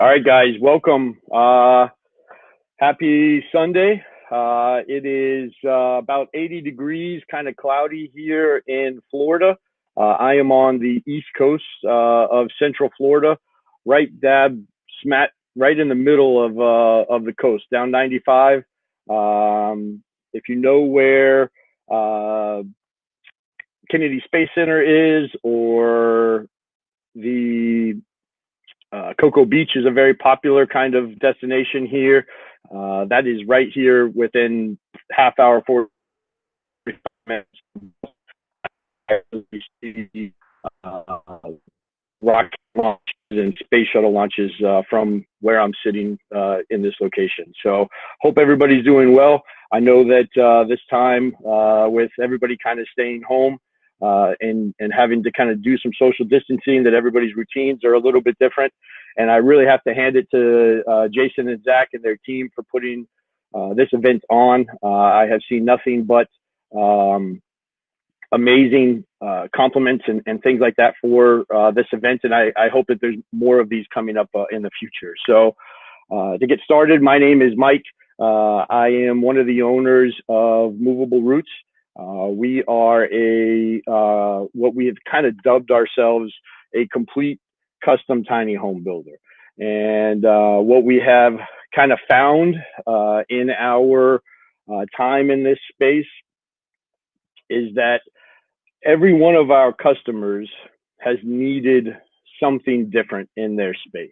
All right, guys, welcome. Happy Sunday. It is about 80 degrees, kind of cloudy here in Florida. I am on the east coast of Central Florida, right dab smack right in the middle of the coast, down 95. If you know where Kennedy Space Center is, or the Cocoa Beach is a very popular kind of destination here. That is right here within half hour, 45 minutes. Rocket launches and space shuttle launches from where I'm sitting in this location. So hope everybody's doing well. I know that this time with everybody kind of staying home and having to kind of do some social distancing, that everybody's routines are a little bit different. And I really have to hand it to Jason and Zach and their team for putting this event on. I have seen nothing but amazing compliments and things like that for this event. And I hope that there's more of these coming up in the future. So to get started, my name is Mike. I am one of the owners of Movable Roots. We are what we have kind of dubbed ourselves a complete custom tiny home builder. And what we have kind of found in our time in this space is that every one of our customers has needed something different in their space.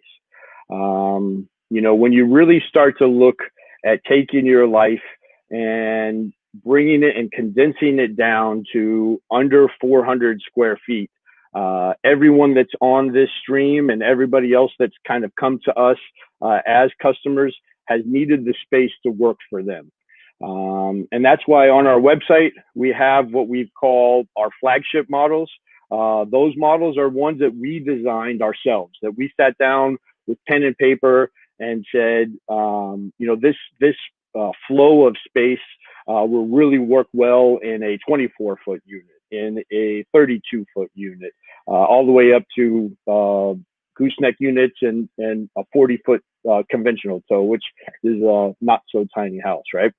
You know, when you really start to look at taking your life and bringing it and condensing it down to under 400 square feet, everyone that's on this stream and everybody else that's kind of come to us as customers has needed the space to work for them. And that's why on our website, we have what we call our flagship models. Those models are ones that we designed ourselves, that we sat down with pen and paper and said, you know, this flow of space will really work well in a 24-foot unit, in a 32-foot unit, all the way up to gooseneck units and a 40-foot conventional tow, which is a not so tiny house, right?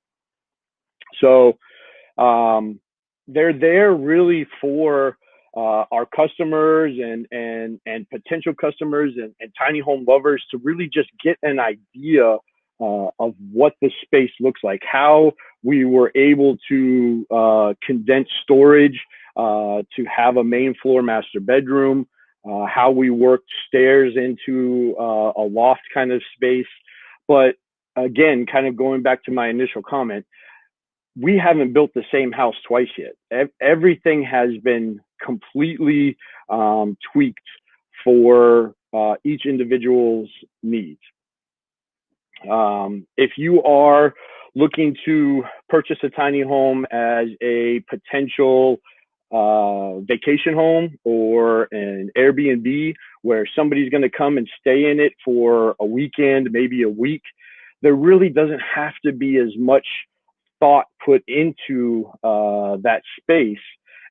So they're there really for our customers and potential customers and tiny home lovers to really just get an idea of what the space looks like, how we were able to condense storage to have a main floor master bedroom, how we worked stairs into a loft kind of space. But again, kind of going back to my initial comment, we haven't built the same house twice yet. Everything has been completely tweaked for each individual's needs. If you are looking to purchase a tiny home as a potential vacation home or an Airbnb where somebody's going to come and stay in it for a weekend, maybe a week, there really doesn't have to be as much thought put into that space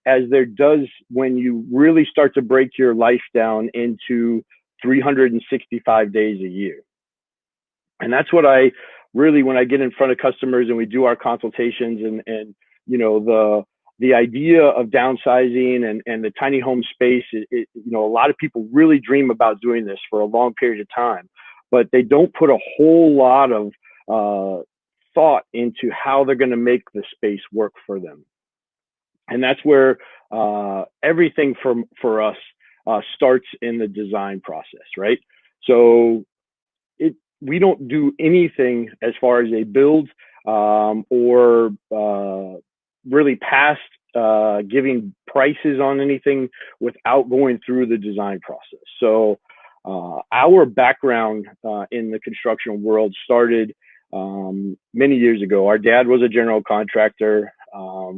as there does when you really start to break your life down into 365 days a year. And that's what I really, when I get in front of customers and we do our consultations and you know, the idea of downsizing and the tiny home space, you know, a lot of people really dream about doing this for a long period of time, but they don't put a whole lot of thought into how they're going to make the space work for them. And that's where everything for us starts in the design process, right? So we don't do anything as far as a build or really past giving prices on anything without going through the design process. So our background in the construction world started many years ago. Our dad was a general contractor.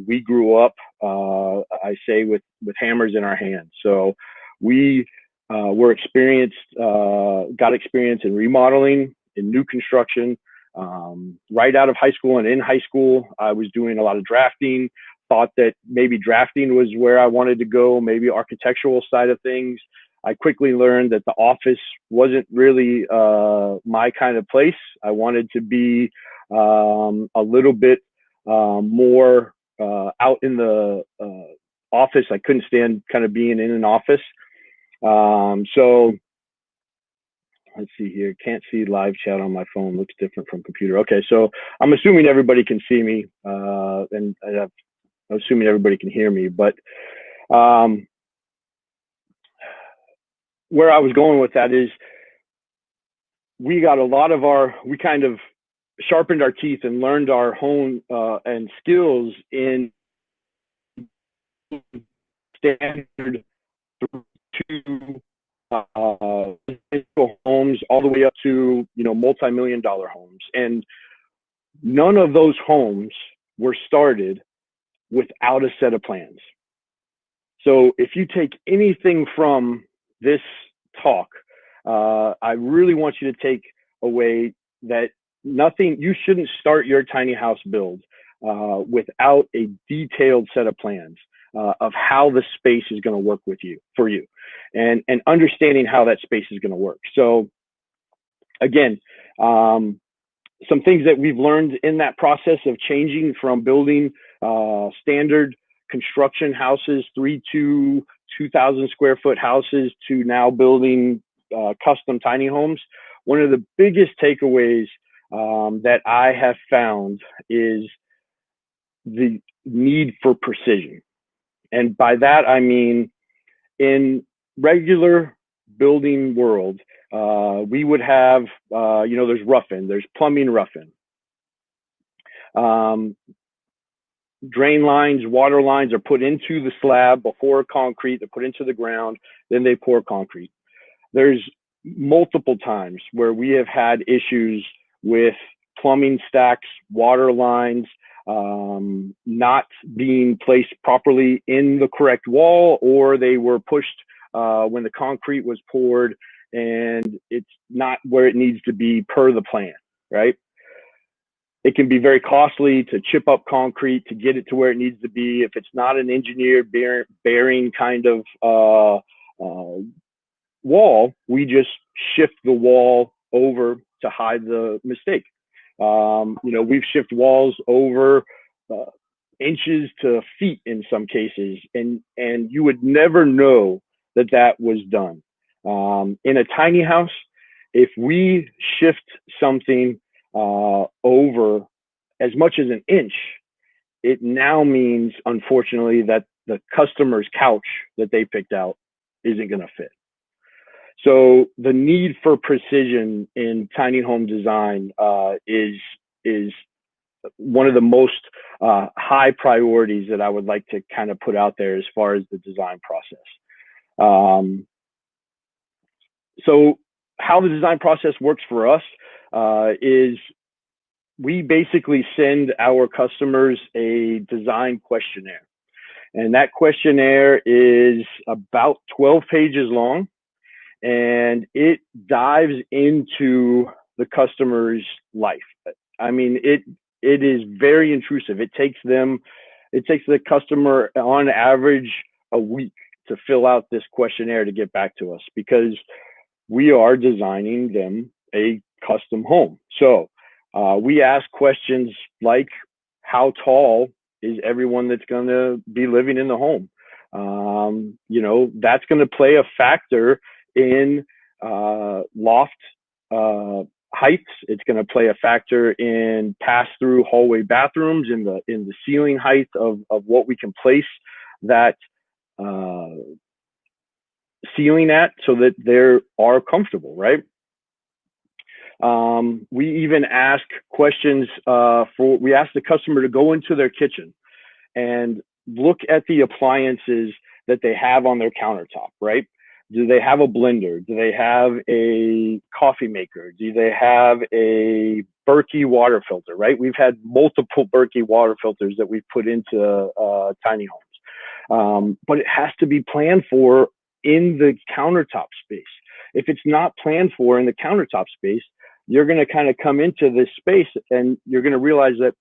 We grew up, I say, with hammers in our hands. So we were experienced, got experience in remodeling, in new construction. Right out of high school and in high school, I was doing a lot of drafting, thought that maybe drafting was where I wanted to go, maybe architectural side of things. I quickly learned that the office wasn't really my kind of place. I wanted to be a little bit more out in the office. I couldn't stand kind of being in an office. So let's see here. Can't see live chat on my phone. Looks different from computer. Okay, so I'm assuming everybody can see me, and I'm assuming everybody can hear me. But where I was going with that is we kind of sharpened our teeth and learned our hone and skills in standard to homes all the way up to, multi-million-dollar homes. And none of those homes were started without a set of plans. So if you take anything from this talk, I really want you to take away that you shouldn't start your tiny house build without a detailed set of plans of how the space is going to work for you, and understanding how that space is going to work. So again, some things that we've learned in that process of changing from building standard construction houses, 2,000 square foot houses, to now building custom tiny homes. One of the biggest takeaways that I have found is the need for precision. And by that, I mean, in regular building world, we would have, there's rough-in, there's plumbing rough-in. Drain lines, water lines are put into the slab before concrete, they're put into the ground, then they pour concrete. There's multiple times where we have had issues with plumbing stacks, water lines, not being placed properly in the correct wall, or they were pushed when the concrete was poured and it's not where it needs to be per the plan, right? It can be very costly to chip up concrete to get it to where it needs to be. If it's not an engineered bearing kind of wall, we just shift the wall over to hide the mistake. We've shifted walls over inches to feet in some cases, and you would never know that was done. In a tiny house, if we shift something over as much as an inch, it now means, unfortunately, that the customer's couch that they picked out isn't going to fit. So the need for precision in tiny home design is one of the most high priorities that I would like to kind of put out there as far as the design process. So how the design process works for us is we basically send our customers a design questionnaire. And that questionnaire is about 12 pages long, and it dives into the customer's life. I mean, it is very intrusive. It takes the customer on average a week to fill out this questionnaire to get back to us, because we are designing them a custom home. So we ask questions like, how tall is everyone that's going to be living in the home? That's going to play a factor in loft heights. It's going to play a factor in pass-through hallway bathrooms, in the ceiling height of what we can place that ceiling at, so that they are comfortable, right? We even ask questions we ask the customer to go into their kitchen and look at the appliances that they have on their countertop, right? Do they have a blender? Do they have a coffee maker? Do they have a Berkey water filter, right? We've had multiple Berkey water filters that we've put into tiny homes. But it has to be planned for in the countertop space. If it's not planned for in the countertop space, you're going to kind of come into this space and you're going to realize that,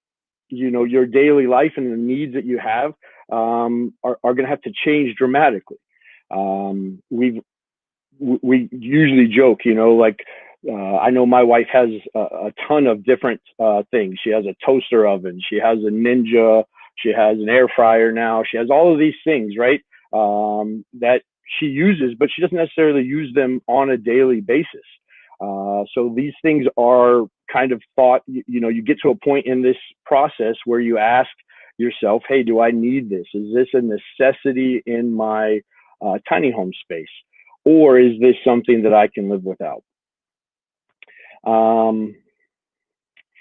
your daily life and the needs that you have are going to have to change dramatically. We've we usually joke, like I know my wife has a ton of different things. She has a toaster oven, she has a Ninja, she has an air fryer now, she has all of these things, right? That she uses, but she doesn't necessarily use them on a daily basis. So these things are kind of thought, you get to a point in this process where you ask yourself, hey, do I need this? Is this a necessity in my tiny home space? Or is this something that I can live without?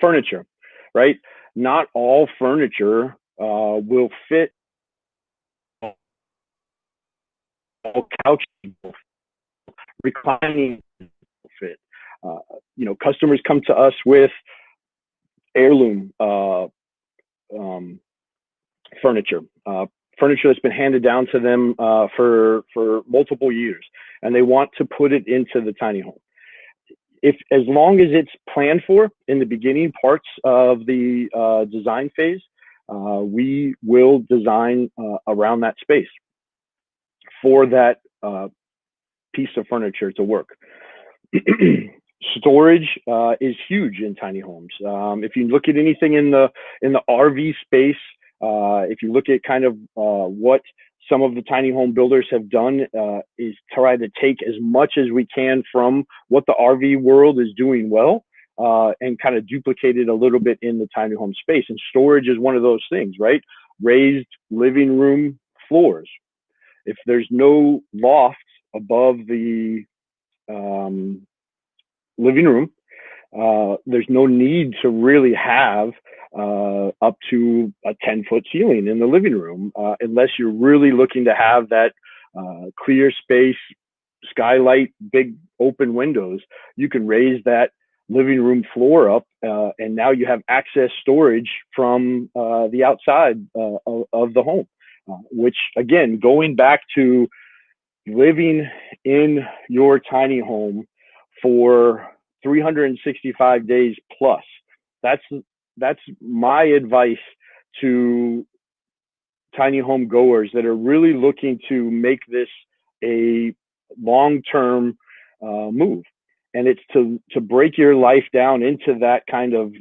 Furniture, right? Not all furniture will fit. All couches will reclining will fit. Customers come to us with heirloom furniture, furniture that's been handed down to them for multiple years, and they want to put it into the tiny home. If as long as it's planned for in the beginning parts of the design phase, we will design around that space for that piece of furniture to work. Storage is huge in tiny homes. If you look at anything in the RV space, if you look at kind of what some of the tiny home builders have done is try to take as much as we can from what the RV world is doing well and kind of duplicate it a little bit in the tiny home space. And storage is one of those things, right? Raised living room floors. If there's no loft above the living room, there's no need to really have up to a 10-foot ceiling in the living room unless you're really looking to have that clear space, skylight, big open windows. You can raise that living room floor up and now you have access storage from the outside of the home, which again, going back to living in your tiny home for 365 days plus. That's my advice to tiny home goers that are really looking to make this a long-term move. And it's to break your life down into that kind of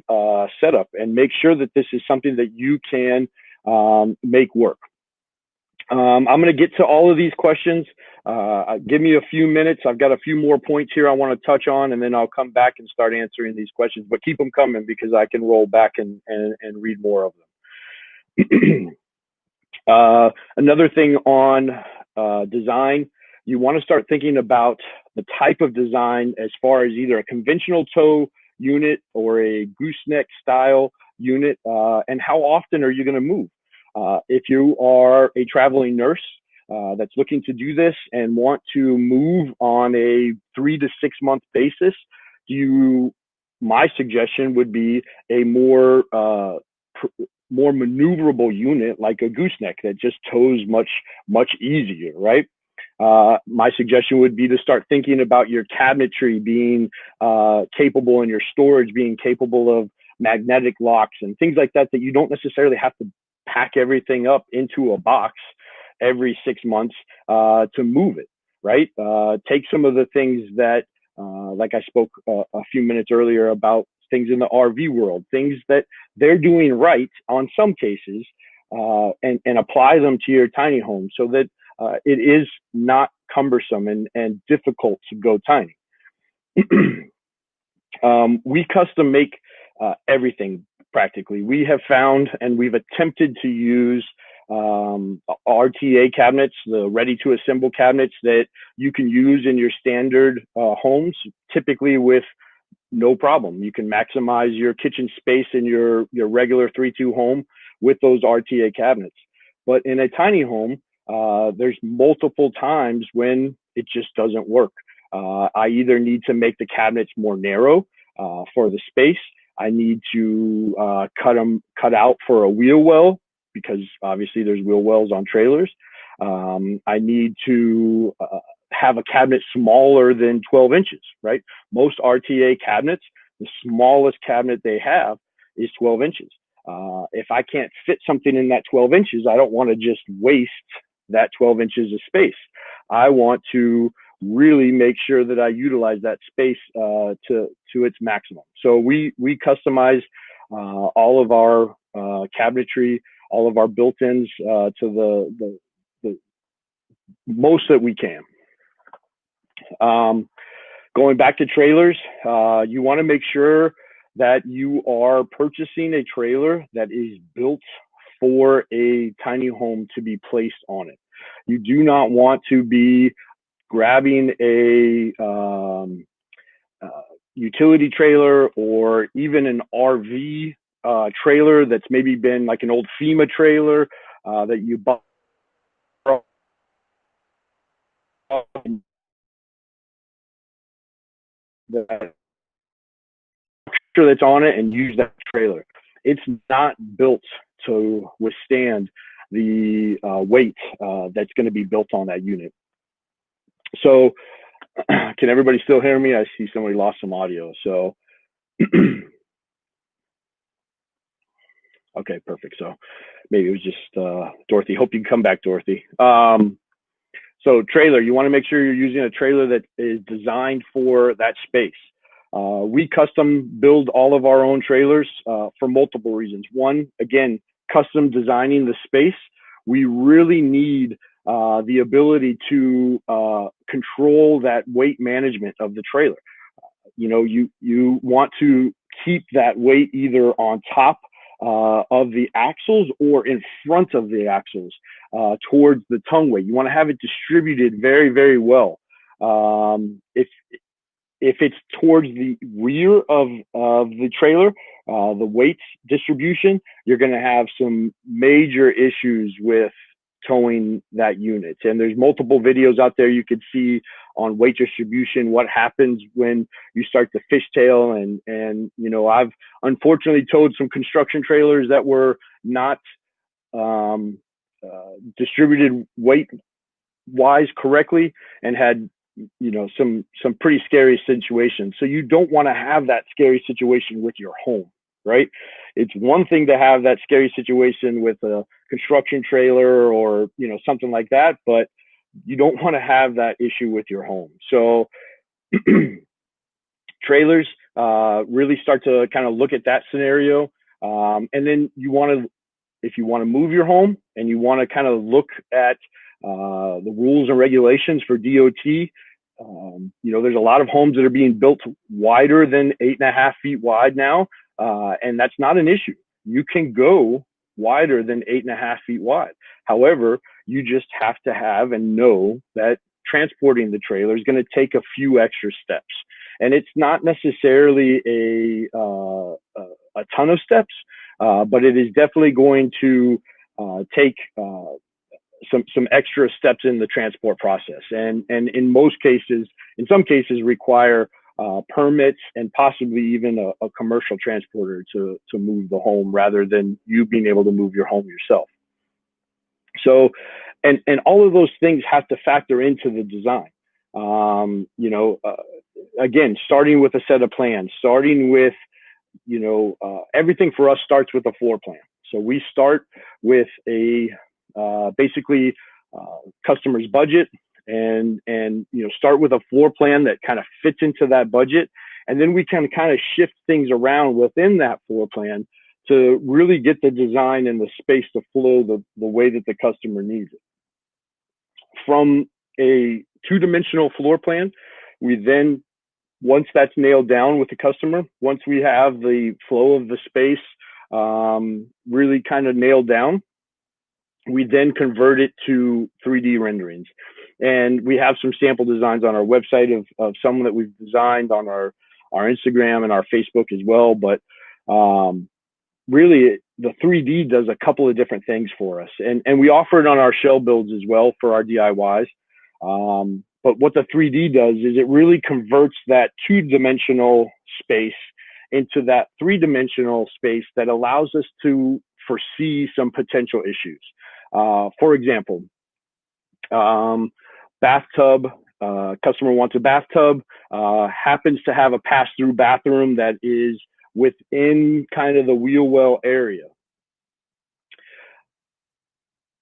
setup and make sure that this is something that you can make work. I'm going to get to all of these questions. Give me a few minutes. I've got a few more points here I want to touch on, and then I'll come back and start answering these questions. But keep them coming because I can roll back and read more of them. Another thing on design, you want to start thinking about the type of design as far as either a conventional toe unit or a gooseneck style unit, and how often are you going to move? If you are a traveling nurse that's looking to do this and want to move on a 3 to 6 month basis, my suggestion would be a more maneuverable unit like a gooseneck that just tows much easier, right? My suggestion would be to start thinking about your cabinetry being capable and your storage being capable of magnetic locks and things like that you don't necessarily have to pack everything up into a box every 6 months to move it, right? Take some of the things that, like I spoke a few minutes earlier about things in the RV world, things that they're doing right on some cases, and apply them to your tiny home so that it is not cumbersome and difficult to go tiny. We custom make everything practically. We have found and we've attempted to use RTA cabinets, the ready to assemble cabinets that you can use in your standard homes, typically with no problem. You can maximize your kitchen space in your regular 3-2 home with those RTA cabinets. But in a tiny home, there's multiple times when it just doesn't work. I either need to make the cabinets more narrow for the space. I need to cut out for a wheel well because obviously there's wheel wells on trailers. I need to have a cabinet smaller than 12 inches, right? Most RTA cabinets, the smallest cabinet they have is 12 inches. If I can't fit something in that 12 inches, I don't want to just waste that 12 inches of space. I want to really make sure that I utilize that space to its maximum. So we customize all of our cabinetry, all of our built-ins to the most that we can. Going back to trailers, you want to make sure that you are purchasing a trailer that is built for a tiny home to be placed on it. You do not want to be grabbing a utility trailer or even an RV trailer that's maybe been like an old FEMA trailer that you bought the structure that's on it and use that trailer. It's not built to withstand the weight that's going to be built on that unit. So can everybody still hear me? I see somebody lost some audio. So okay, perfect. So maybe it was just Dorothy. Hope you can come back, Dorothy. So trailer, you want to make sure you're using a trailer that is designed for that space. We custom build all of our own trailers for multiple reasons. One, again, custom designing the space. We really need the ability to control that weight management of the trailer. You know, you want to keep that weight either on top of the axles or in front of the axles towards the tongue weight. You want to have it distributed very, very well. If it's towards the rear of the trailer, the weight distribution, you're going to have some major issues with towing that unit. And there's multiple videos out there you could see on weight distribution, what happens when you start to fishtail. And you know, I've unfortunately towed some construction trailers that were not distributed weight wise correctly and had, you know, some pretty scary situations. So you don't want to have that scary situation with your home, right? It's one thing to have that scary situation with a construction trailer or, you know, something like that, but you don't want to have that issue with your home. So trailers really start to kind of look at that scenario. And then you want to, if you want to move your home and you want to kind of look at the rules and regulations for DOT, you know, there's a lot of homes that are being built wider than 8.5 feet wide now. And that's not an issue. You can go wider than 8.5 feet wide. However, you just have to have and know that transporting the trailer is going to take a few extra steps. And it's not necessarily a ton of steps, but it is definitely going to take some extra steps in the transport process, and in some cases require permits and possibly even a commercial transporter to move the home rather than you being able to move your home yourself. So, and all of those things have to factor into the design. You know, again, starting with a set of plans, starting with, you know, everything for us starts with a floor plan. So we start with a basically customer's budget and you know, start with a floor plan that kind of fits into that budget, and then we can kind of shift things around within that floor plan to really get the design and the space to flow the way that the customer needs it. From a two-dimensional floor plan, we then, once that's nailed down with the customer, once we have the flow of the space really kind of nailed down, we then convert it to 3D renderings. And we have some sample designs on our website of some that we've designed on our Instagram and our Facebook as well. But really, the 3D does a couple of different things for us. And we offer it on our shell builds as well for our DIYs. But what the 3D does is it really converts that two-dimensional space into that three-dimensional space that allows us to foresee some potential issues. For example, bathtub, customer wants a bathtub, happens to have a pass-through bathroom that is within kind of the wheel well area.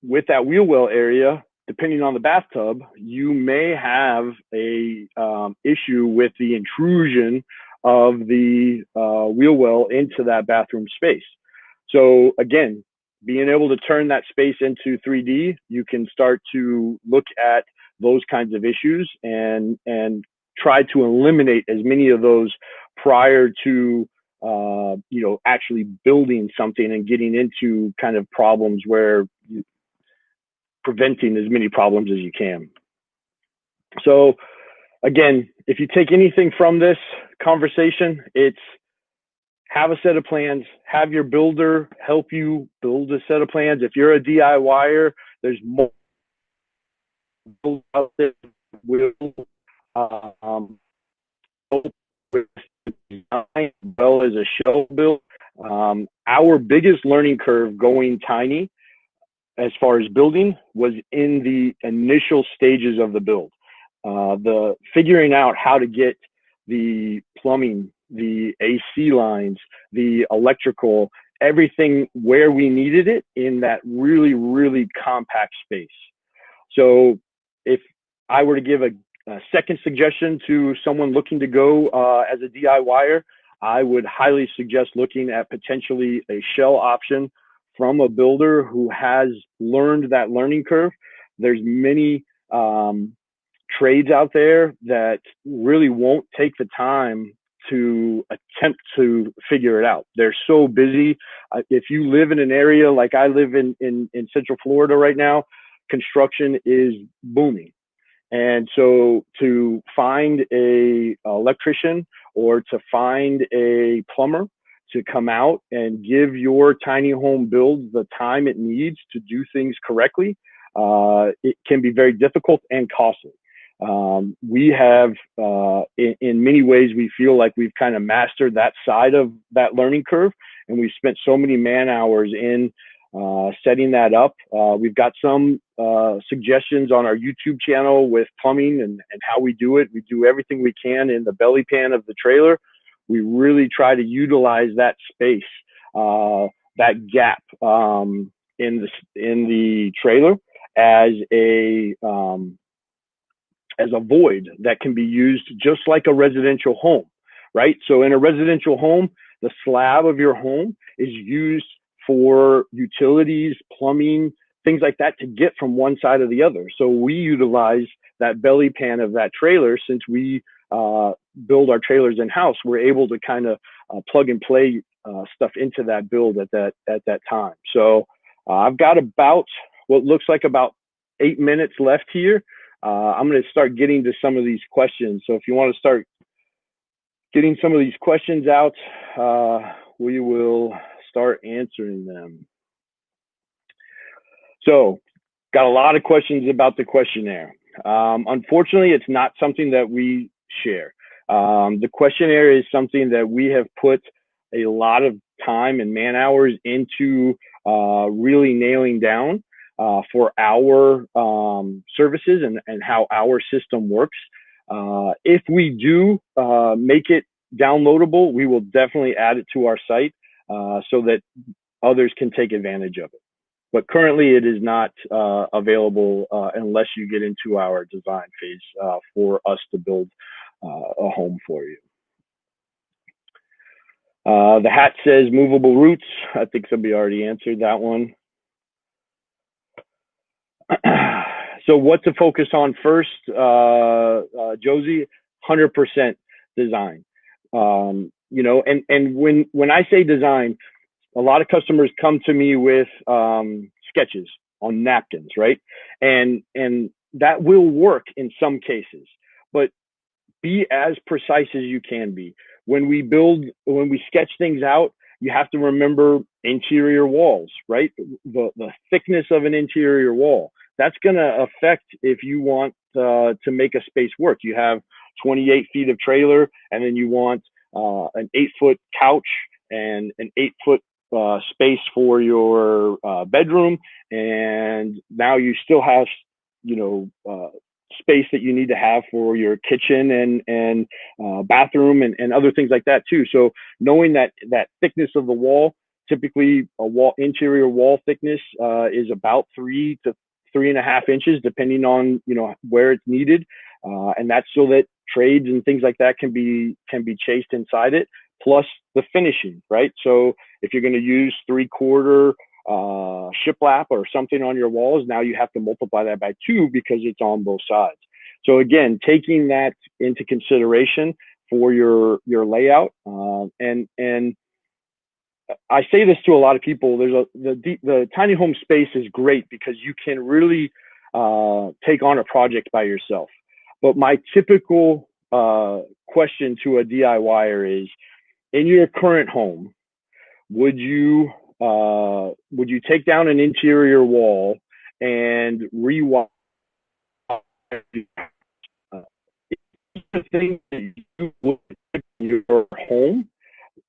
With that wheel well area, depending on the bathtub, you may have a issue with the intrusion of the wheel well into that bathroom space. So again, being able to turn that space into 3D, you can start to look at those kinds of issues and try to eliminate as many of those prior to actually building something and getting into kind of problems where you preventing as many problems as you can. So again, if you take anything from this conversation, it's have a set of plans, have your builder help you build a set of plans. If you're a DIYer, there's more out there will as well as a shell build. Our biggest learning curve going tiny as far as building was in the initial stages of the build. The figuring out how to get the plumbing, the AC lines, the electrical, everything where we needed it in that really, really compact space. So if I were to give a second suggestion to someone looking to go as a DIYer, I would highly suggest looking at potentially a shell option from a builder who has learned that learning curve. There's many trades out there that really won't take the time to attempt to figure it out. They're so busy. If you live in an area like I live in Central Florida right now, construction is booming. And so to find a electrician or to find a plumber to come out and give your tiny home build the time it needs to do things correctly, it can be very difficult and costly. We have, in many ways, we feel like we've kind of mastered that side of that learning curve, and we've spent so many man hours in setting that up. We've got some suggestions on our YouTube channel with plumbing and how we do it. We do everything we can in the belly pan of the trailer. We really try to utilize that space, that gap in the trailer as a void that can be used just like a residential home, right? So in a residential home, the slab of your home is used for utilities, plumbing, things like that to get from one side to the other. So we utilize that belly pan of that trailer. Since we build our trailers in-house, we're able to kind of plug and play stuff into that build at that time. So I've got about what looks like about 8 minutes left here. I'm going to start getting to some of these questions. So if you want to start getting some of these questions out, we will start answering them. So got a lot of questions about the questionnaire. Unfortunately, it's not something that we share. The questionnaire is something that we have put a lot of time and man hours into really nailing down for our services and how our system works. If we do make it downloadable, we will definitely add it to our site so that others can take advantage of it. But currently it is not available unless you get into our design phase for us to build a home for you. The hat says Movable Roots. I think somebody already answered that one. So what to focus on first, Josie? 100% design. And when I say design, a lot of customers come to me with sketches on napkins, right? And that will work in some cases, but be as precise as you can be. When we sketch things out, you have to remember interior walls, right? The thickness of an interior wall. That's going to affect if you want to make a space work. You have 28 feet of trailer, and then you want an 8-foot couch and an 8-foot space for your bedroom, and now you still have space that you need to have for your kitchen and bathroom and other things like that too. So knowing that thickness of the wall, typically interior wall thickness is about 3 to 3.5 inches, depending on where it's needed, and that's so that trades and things like that can be chased inside it. Plus the finishing, right? So if you're going to use 3/4 shiplap or something on your walls, now you have to multiply that by 2 because it's on both sides. So again, taking that into consideration for your layout, and I say this to a lot of people. The tiny home space is great because you can really take on a project by yourself. But my typical question to a DIYer is, in your current home, would you take down an interior wall and rewire the things that you would in your home?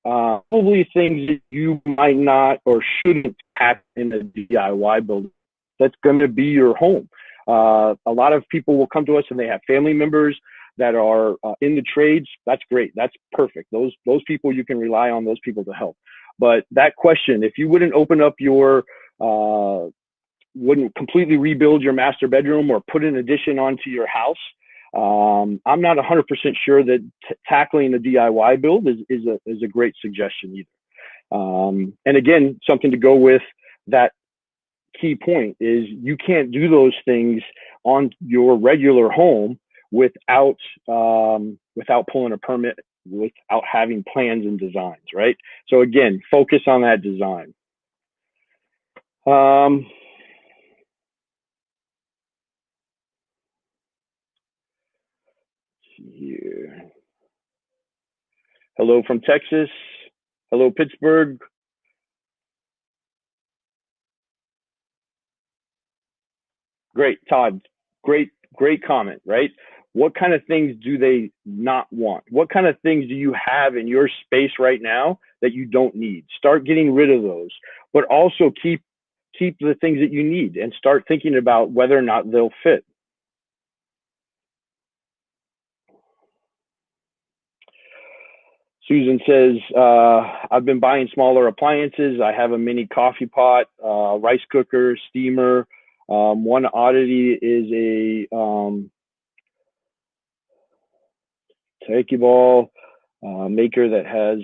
Probably things that you might not or shouldn't have in a DIY building that's going to be your home. A lot of people will come to us and they have family members that are in the trades. That's great. That's perfect. Those people, you can rely on those people to help. But that question, if you wouldn't open up your, wouldn't completely rebuild your master bedroom or put an addition onto your house, I'm not 100% sure that tackling a DIY build is a great suggestion either. And again, something to go with that key point is you can't do those things on your regular home without pulling a permit, without having plans and designs, right? So again, focus on that design. Here. Hello from Texas. Hello, Pittsburgh. Great, Todd. Great comment, right? What kind of things do they not want? What kind of things do you have in your space right now that you don't need? Start getting rid of those, but also keep the things that you need and start thinking about whether or not they'll fit. Susan says, I've been buying smaller appliances. I have a mini coffee pot, rice cooker, steamer. One oddity is a turkey ball maker that has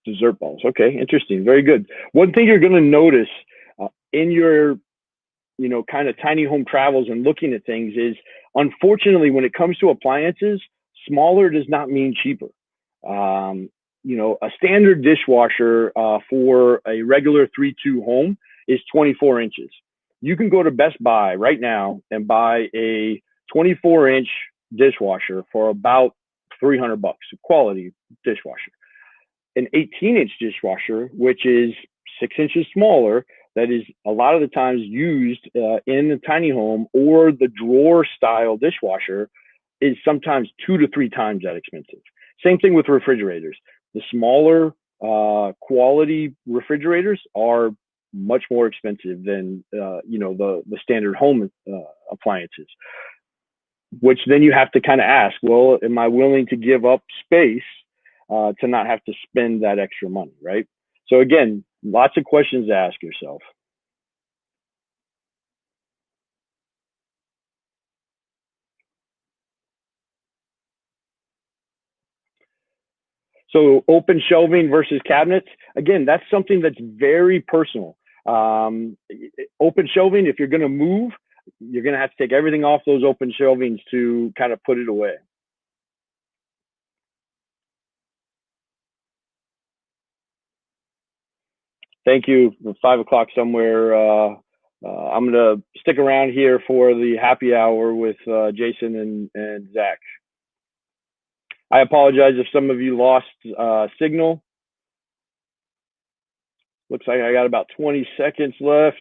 dessert balls. Okay, interesting. Very good. One thing you're going to notice in your kind of tiny home travels and looking at things is, unfortunately, when it comes to appliances, smaller does not mean cheaper. A standard dishwasher for a regular 3.2 home is 24 inches. You can go to Best Buy right now and buy a 24-inch dishwasher for about $300, a quality dishwasher. An 18-inch dishwasher, which is 6 inches smaller, that is a lot of the times used in the tiny home or the drawer style dishwasher, is sometimes 2 to 3 times that expensive. Same thing with refrigerators. The smaller quality refrigerators are much more expensive than the standard home appliances, which then you have to kind of ask, well, am I willing to give up space to not have to spend that extra money, right? So again, lots of questions to ask yourself. So open shelving versus cabinets, again, that's something that's very personal. Open shelving, if you're going to move, you're going to have to take everything off those open shelvings to kind of put it away. Thank you. 5 o'clock somewhere. I'm going to stick around here for the happy hour with Jason and Zach. I apologize if some of you lost signal. Looks like I got about 20 seconds left.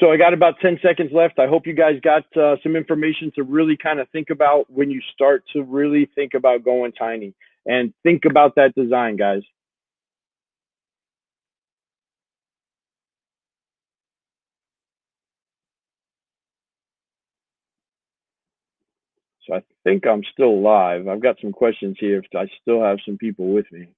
So I got about 10 seconds left. I hope you guys got some information to really kind of think about when you start to really think about going tiny, and think about that design, guys. So I think I'm still live. I've got some questions here if I still have some people with me.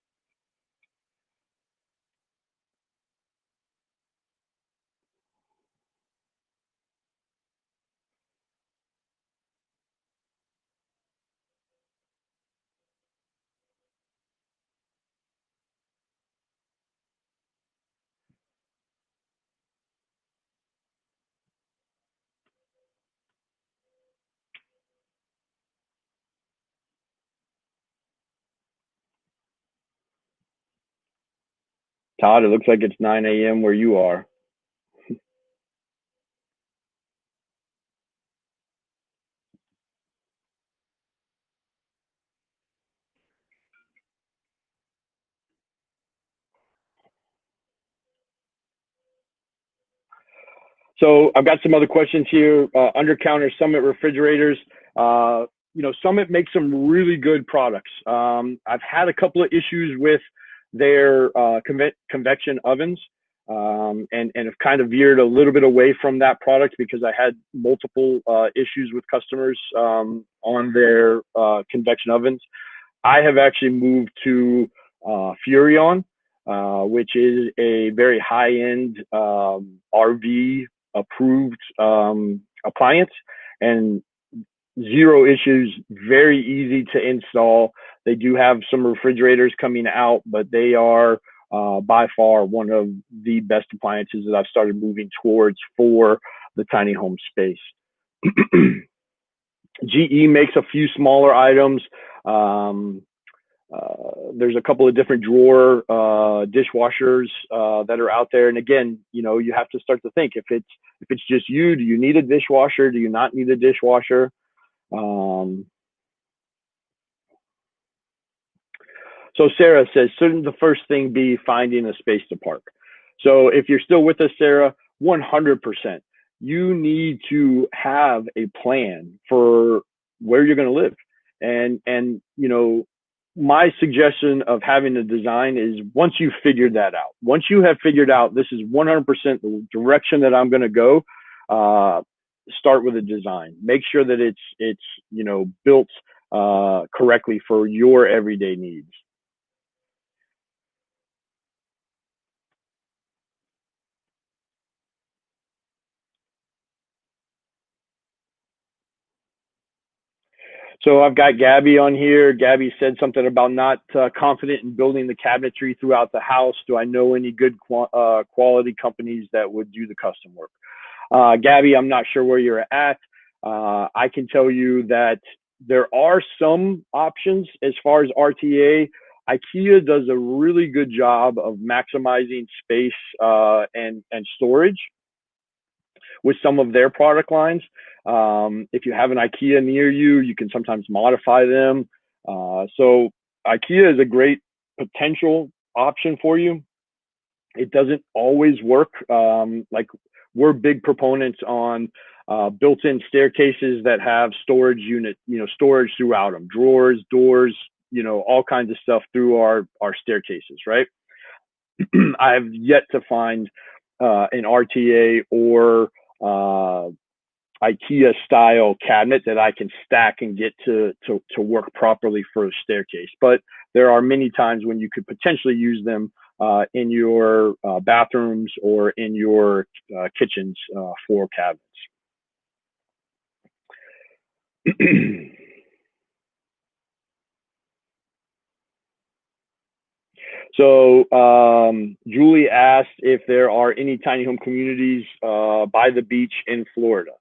Todd, it looks like it's 9 a.m. where you are. So I've got some other questions here. Under counter Summit refrigerators. Summit makes some really good products. I've had a couple of issues with their convection ovens, and have kind of veered a little bit away from that product because I had multiple issues with customers on their convection ovens. I have actually moved to Furrion, which is a very high-end RV approved appliance, and zero issues, very easy to install. They do have some refrigerators coming out, but they are by far one of the best appliances that I've started moving towards for the tiny home space. GE makes a few smaller items. There's a couple of different drawer dishwashers that are out there, and again, you have to start to think, if it's just you, do you need a dishwasher? Do you not need a dishwasher? So Sarah says, shouldn't the first thing be finding a space to park? So if you're still with us, Sarah, 100%, you need to have a plan for where you're going to live. And my suggestion of having a design is, once you've figured that out, once you have figured out this is 100% the direction that I'm going to go, start with a design. Make sure that it's built correctly for your everyday needs. So I've got Gabby on here. Gabby said something about not confident in building the cabinetry throughout the house. Do I know any good quality companies that would do the custom work? Gabby, I'm not sure where you're at. I can tell you that there are some options as far as RTA. IKEA does a really good job of maximizing space and storage with some of their product lines. If you have an IKEA near you, you can sometimes modify them. So IKEA is a great potential option for you. It doesn't always work. Like, we're big proponents on built-in staircases that have storage storage throughout them, drawers, doors, all kinds of stuff through our staircases, right? I've yet to find an RTA or IKEA style cabinet that I can stack and get to work properly for a staircase. But there are many times when you could potentially use them in your bathrooms or in your kitchens for cabinets. So Julie asked if there are any tiny home communities by the beach in Florida.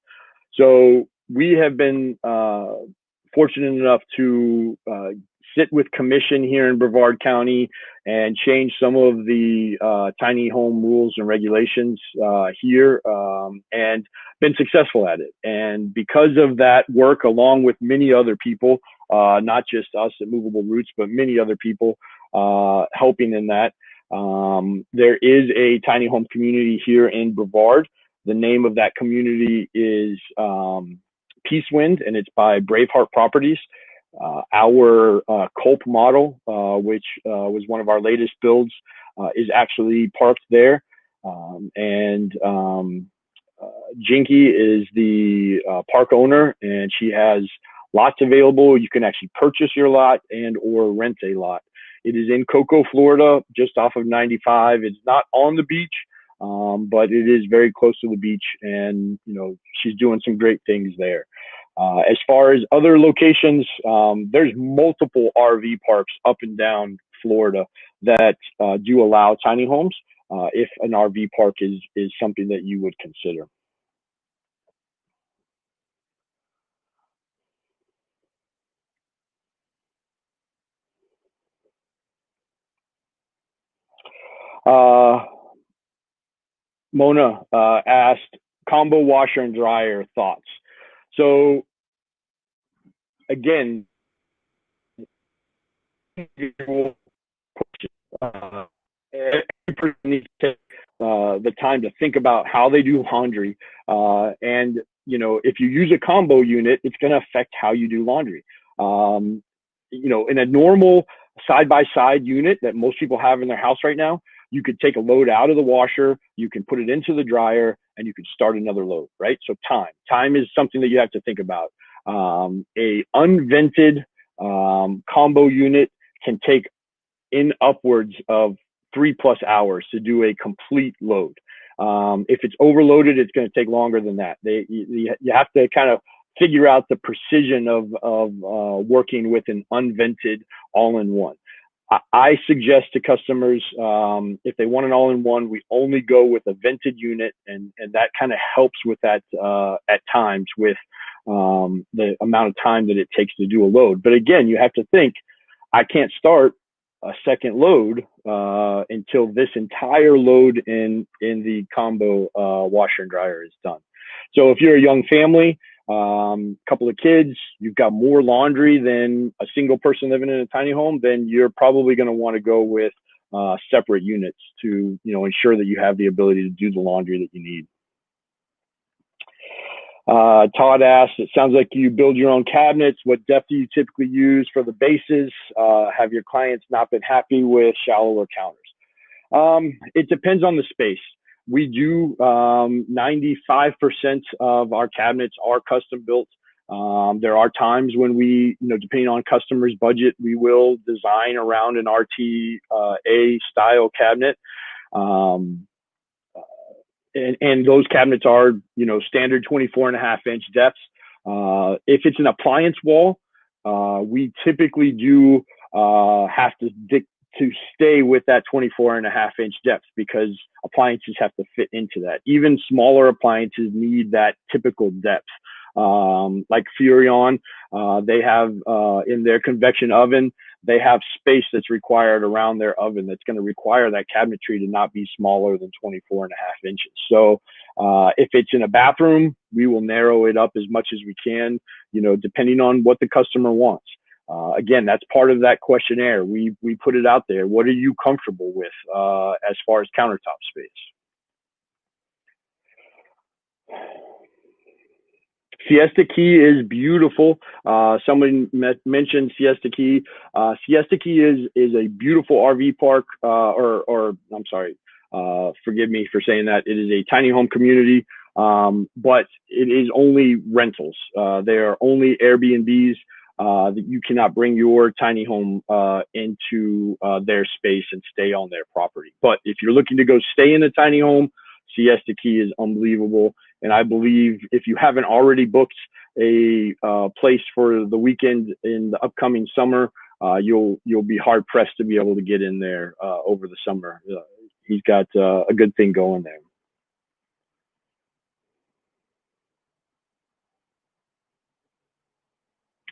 So we have been fortunate enough to sit with commission here in Brevard County and change some of the tiny home rules and regulations here, and been successful at it. And because of that work, along with many other people, not just us at Movable Roots, but many other people helping in that, there is a tiny home community here in Brevard. The name of that community is Peace Wind, and it's by Braveheart Properties. Our Culp model, which was one of our latest builds, is actually parked there. And Jinky is the park owner, and she has lots available. You can actually purchase your lot and or rent a lot. It is in Cocoa, Florida, just off of 95. It's not on the beach, but it is very close to the beach, and she's doing some great things there. As far as other locations, there's multiple RV parks up and down Florida that do allow tiny homes if an RV park is something that you would consider. Mona asked, combo washer and dryer thoughts. So again, every person needs to take the time to think about how they do laundry. And if you use a combo unit, it's going to affect how you do laundry. In a normal side-by-side unit that most people have in their house right now, you could take a load out of the washer, you can put it into the dryer, and you can start another load, right? So time is something that you have to think about. A unvented combo unit can take in upwards of 3+ hours to do a complete load. If it's overloaded, it's going to take longer than that. You have to kind of figure out the precision of working with an unvented all-in-one. I suggest to customers, if they want an all-in-one, we only go with a vented unit, and that kind of helps with that at times with the amount of time that it takes to do a load. But again, you have to think, I can't start a second load until this entire load in the combo washer and dryer is done. So if you're a young family, couple of kids, you've got more laundry than a single person living in a tiny home, then you're probably going to want to go with separate units to ensure that you have the ability to do the laundry that you need. Todd asked, it sounds like you build your own cabinets. What depth do you typically use for the bases? Have your clients not been happy with shallower counters? It depends on the space. We do 95% of our cabinets are custom built. There are times when we, depending on customer's budget, we will design around an RTA style cabinet. And those cabinets are, standard 24.5-inch depths. If it's an appliance wall, we typically do have to stay with that 24.5-inch depth because appliances have to fit into that. Even smaller appliances need that typical depth. Like Furrion, they have in their convection oven, they have space that's required around their oven that's going to require that cabinetry to not be smaller than 24.5 inches. So if it's in a bathroom, we will narrow it up as much as we can, depending on what the customer wants. Again, that's part of that questionnaire. We put it out there. What are you comfortable with as far as countertop space? Siesta Key is beautiful. Someone mentioned Siesta Key. Siesta Key is a beautiful RV park, or I'm sorry, forgive me for saying that. It is a tiny home community, but it is only rentals. They are only Airbnbs. That you cannot bring your tiny home into their space and stay on their property. But if you're looking to go stay in a tiny home, Siesta Key is unbelievable. And I believe if you haven't already booked a place for the weekend in the upcoming summer, you'll be hard pressed to be able to get in there over the summer. He's got a good thing going there.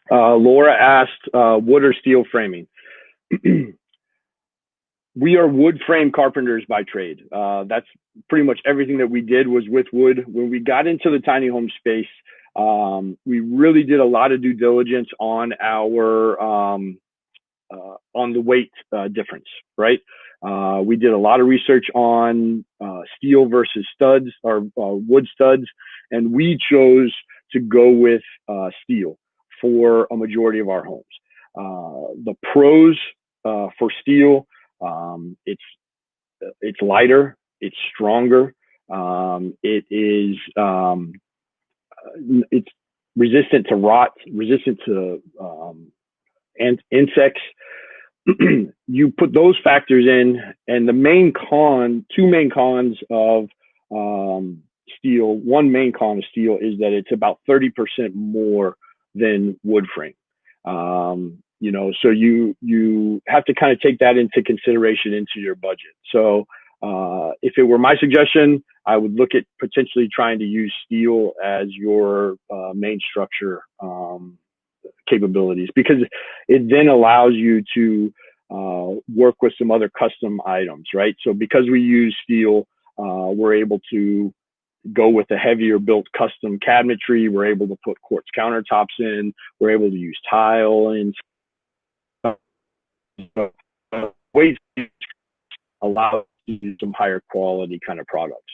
Laura asked, wood or steel framing? We are wood frame carpenters by trade. That's pretty much everything that we did was with wood. When we got into the tiny home space, we really did a lot of due diligence on our on the weight difference, right? We did a lot of research on steel versus studs or wood studs, and we chose to go with steel for a majority of our homes. The pros for steel, it's lighter, it's stronger, it's resistant to rot, resistant to insects. You put those factors in, and two main cons of steel. One main con of steel is that it's about 30% more than wood frame. So you have to kind of take that into consideration into your budget. So if it were my suggestion, I would look at potentially trying to use steel as your main structure capabilities, because it then allows you to work with some other custom items, right? So because we use steel, we're able to go with a heavier built custom cabinetry. We're able to put quartz countertops in. We're able to use tile and ways to allow us to use some higher quality kind of products.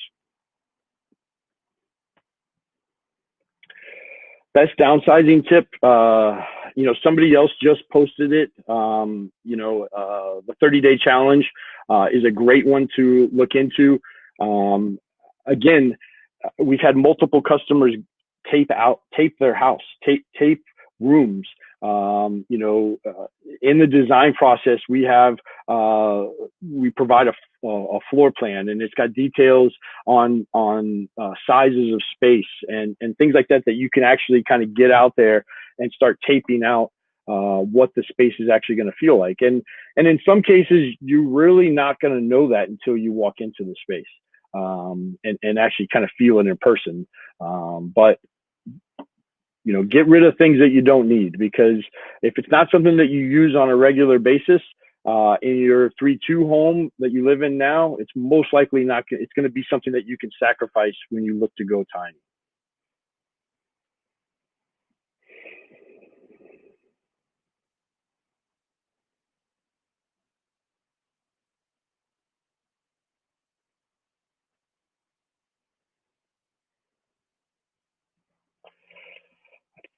Best downsizing tip, somebody else just posted it. The 30-day challenge is a great one to look into. Again, we've had multiple customers tape their house, tape rooms. In the design process, we provide a floor plan, and it's got details on sizes of space and things like that you can actually kind of get out there and start taping out what the space is actually going to feel like. And in some cases, you're really not going to know that until you walk into the space and actually kind of feel it in person. But get rid of things that you don't need, because if it's not something that you use on a regular basis in your 3-2 home that you live in now, it's most likely not. It's going to be something that you can sacrifice when you look to go tiny.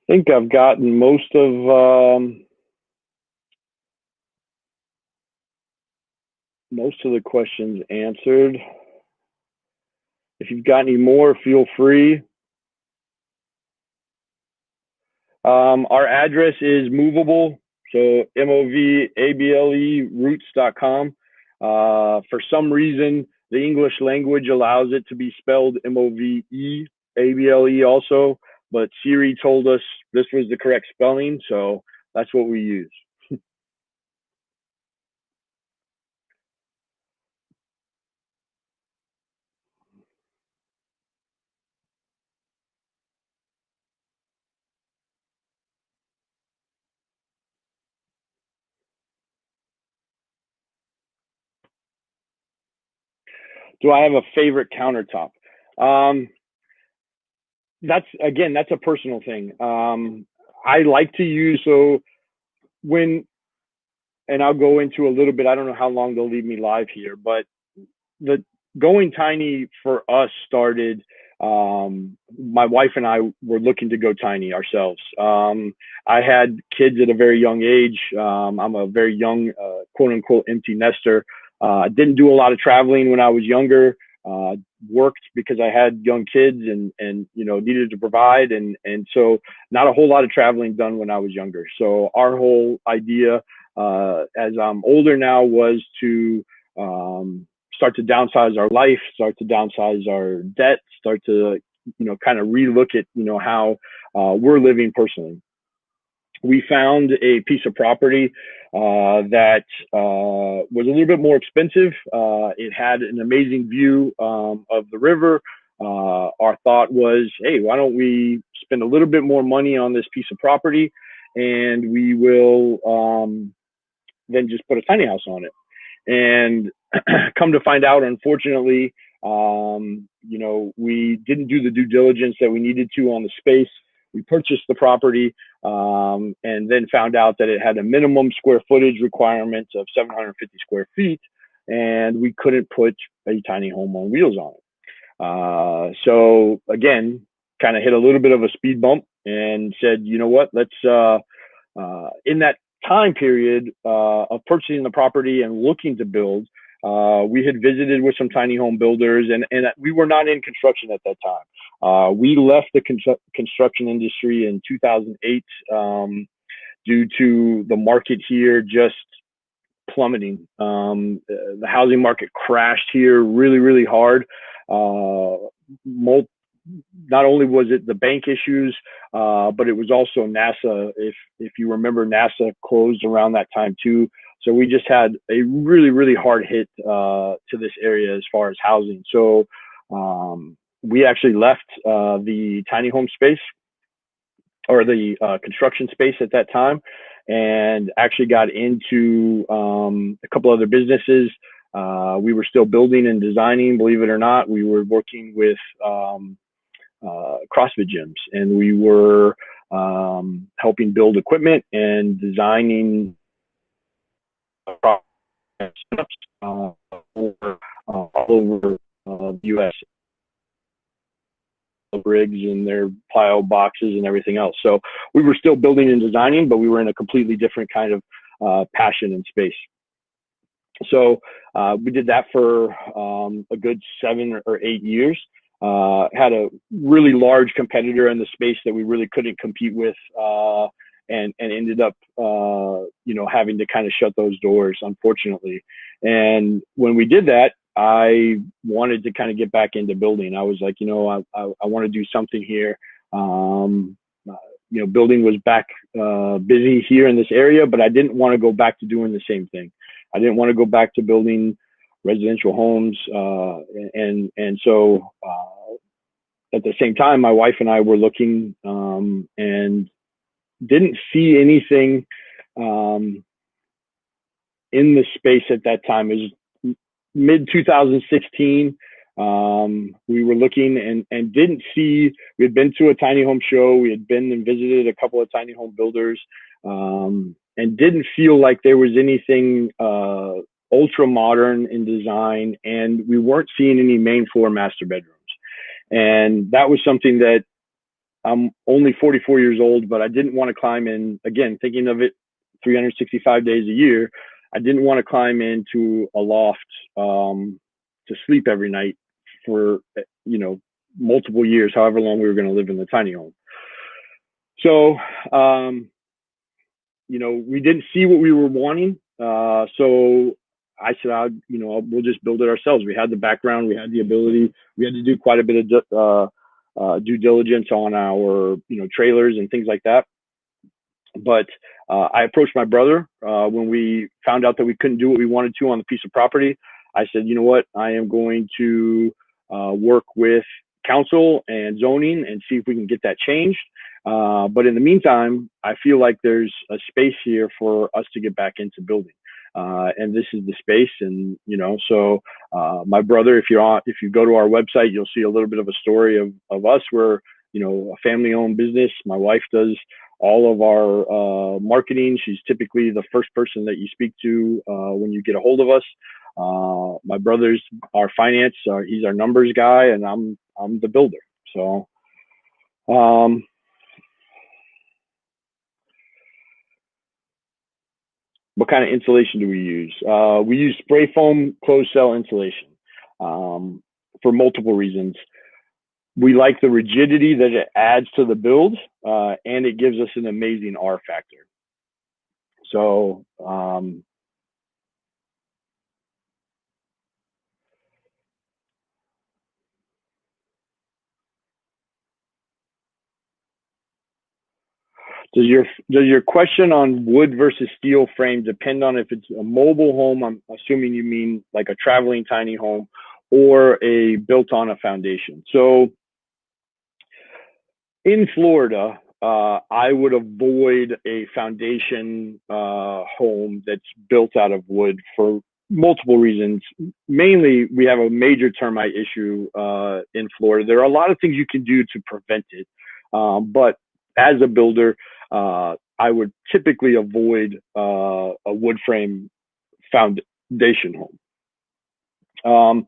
I think I've gotten most of the questions answered. If you've got any more, feel free. Our address is Movable, so MOVABLE roots.com. For some reason, the English language allows it to be spelled MOVEABLE also, but Siri told us this was the correct spelling, so that's what we use. Do I have a favorite countertop? That's a personal thing. I like to use, and I'll go into a little bit, I don't know how long they'll leave me live here, but the going tiny for us started, my wife and I were looking to go tiny ourselves. I had kids at a very young age. I'm a very young, quote unquote, empty nester. Didn't do a lot of traveling when I was younger. Worked because I had young kids and needed to provide. And so not a whole lot of traveling done when I was younger. So our whole idea, as I'm older now, was to, start to downsize our life, start to downsize our debt, start to, kind of relook at, how, we're living personally. We found a piece of property that was a little bit more expensive. It had an amazing view of the river. Our thought was, hey, why don't we spend a little bit more money on this piece of property, and we will then just put a tiny house on it. And come to find out, unfortunately, we didn't do the due diligence that we needed to on the space. We purchased the property and then found out that it had a minimum square footage requirement of 750 square feet, and we couldn't put a tiny home on wheels on it. So again, kind of hit a little bit of a speed bump and said, you know what, let's, in that time period of purchasing the property and looking to build, we had visited with some tiny home builders, and we were not in construction at that time. We left the construction industry in 2008 due to the market here just plummeting. The housing market crashed here really, really hard. Not only was it the bank issues, but it was also NASA. If you remember, NASA closed around that time too. So we just had a really, really hard hit to this area as far as housing. So we actually left the tiny home space, or the construction space at that time, and actually got into a couple other businesses. We were still building and designing, believe it or not. We were working with CrossFit gyms, and we were helping build equipment and designing all over the U.S. rigs and their pile boxes and everything else. So we were still building and designing, but we were in a completely different kind of passion and space. So we did that for a good 7 or 8 years. Had a really large competitor in the space that we really couldn't compete with, and ended up, having to kind of shut those doors, unfortunately. And when we did that, I wanted to kind of get back into building. I was like, I want to do something here. Building was back busy here in this area, but I didn't want to go back to doing the same thing. I didn't want to go back to building residential homes. And so at the same time, my wife and I were looking and didn't see anything in the space at that time. It was mid 2016. We were looking and didn't see, we had been to a tiny home show. We had been and visited a couple of tiny home builders, and didn't feel like there was anything ultra modern in design, and we weren't seeing any main floor master bedrooms. And that was something that, I'm only 44 years old, but I didn't want to climb in, again, thinking of it 365 days a year. I didn't want to climb into a loft to sleep every night for, multiple years, however long we were going to live in the tiny home. So, we didn't see what we were wanting. So I said, we'll just build it ourselves. We had the background, we had the ability, we had to do quite a bit of due diligence on our, trailers and things like that. But I approached my brother when we found out that we couldn't do what we wanted to on the piece of property. I said, you know what, I am going to work with council and zoning and see if we can get that changed. But in the meantime, I feel like there's a space here for us to get back into building. And this is the space. And, so my brother, if you go to our website, you'll see a little bit of a story of us. We're, a family owned business. My wife does all of our marketing. She's typically the first person that you speak to when you get a hold of us. My brother's our finance, he's our numbers guy, and I'm the builder. So, what kind of insulation do we use? We use spray foam closed cell insulation for multiple reasons. We like the rigidity that it adds to the build, and it gives us an amazing R factor. So, does your question on wood versus steel frame depend on if it's a mobile home? I'm assuming you mean like a traveling tiny home, or a built on a foundation. So in Florida, I would avoid a foundation home that's built out of wood for multiple reasons. Mainly, we have a major termite issue in Florida. There are a lot of things you can do to prevent it, but as a builder, I would typically avoid a wood frame foundation home.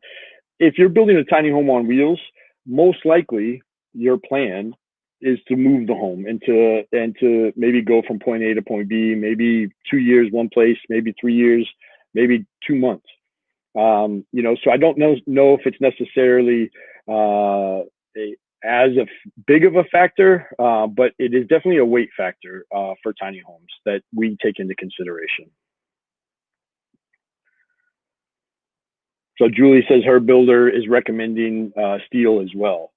If you're building a tiny home on wheels, most likely your plan is to move the home and to maybe go from point A to point B, maybe 2 years one place, maybe 3 years, maybe 2 months. So I don't know if it's necessarily as big of a factor, but it is definitely a weight factor for tiny homes that we take into consideration. So Julie says her builder is recommending steel as well.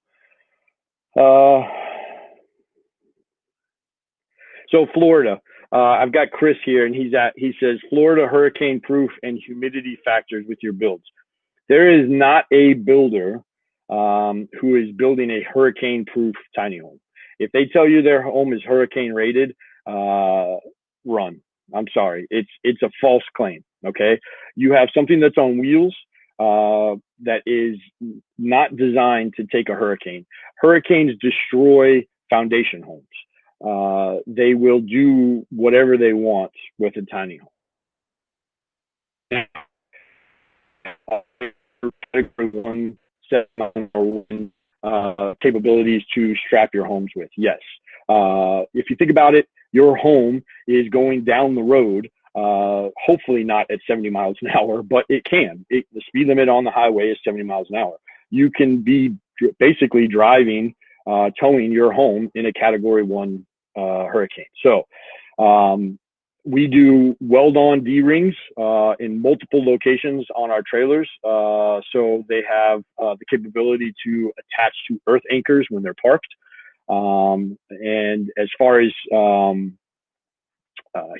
So Florida, I've got Chris here, and he says Florida hurricane proof and humidity factors with your builds. There is not a builder who is building a hurricane proof tiny home. If they tell you their home is hurricane rated, run. I'm sorry, it's a false claim. Okay, you have something that's on wheels that is not designed to take a hurricane. Hurricanes destroy foundation homes. They will do whatever they want with a tiny home. Capabilities to strap your homes with. Yes. If you think about it, your home is going down the road, hopefully not at 70 miles an hour, but it can. The speed limit on the highway is 70 miles an hour. You can be basically driving, towing your home in a Category 1 hurricane. So we do weld-on D-rings in multiple locations on our trailers. So they have the capability to attach to earth anchors when they're parked. And as far as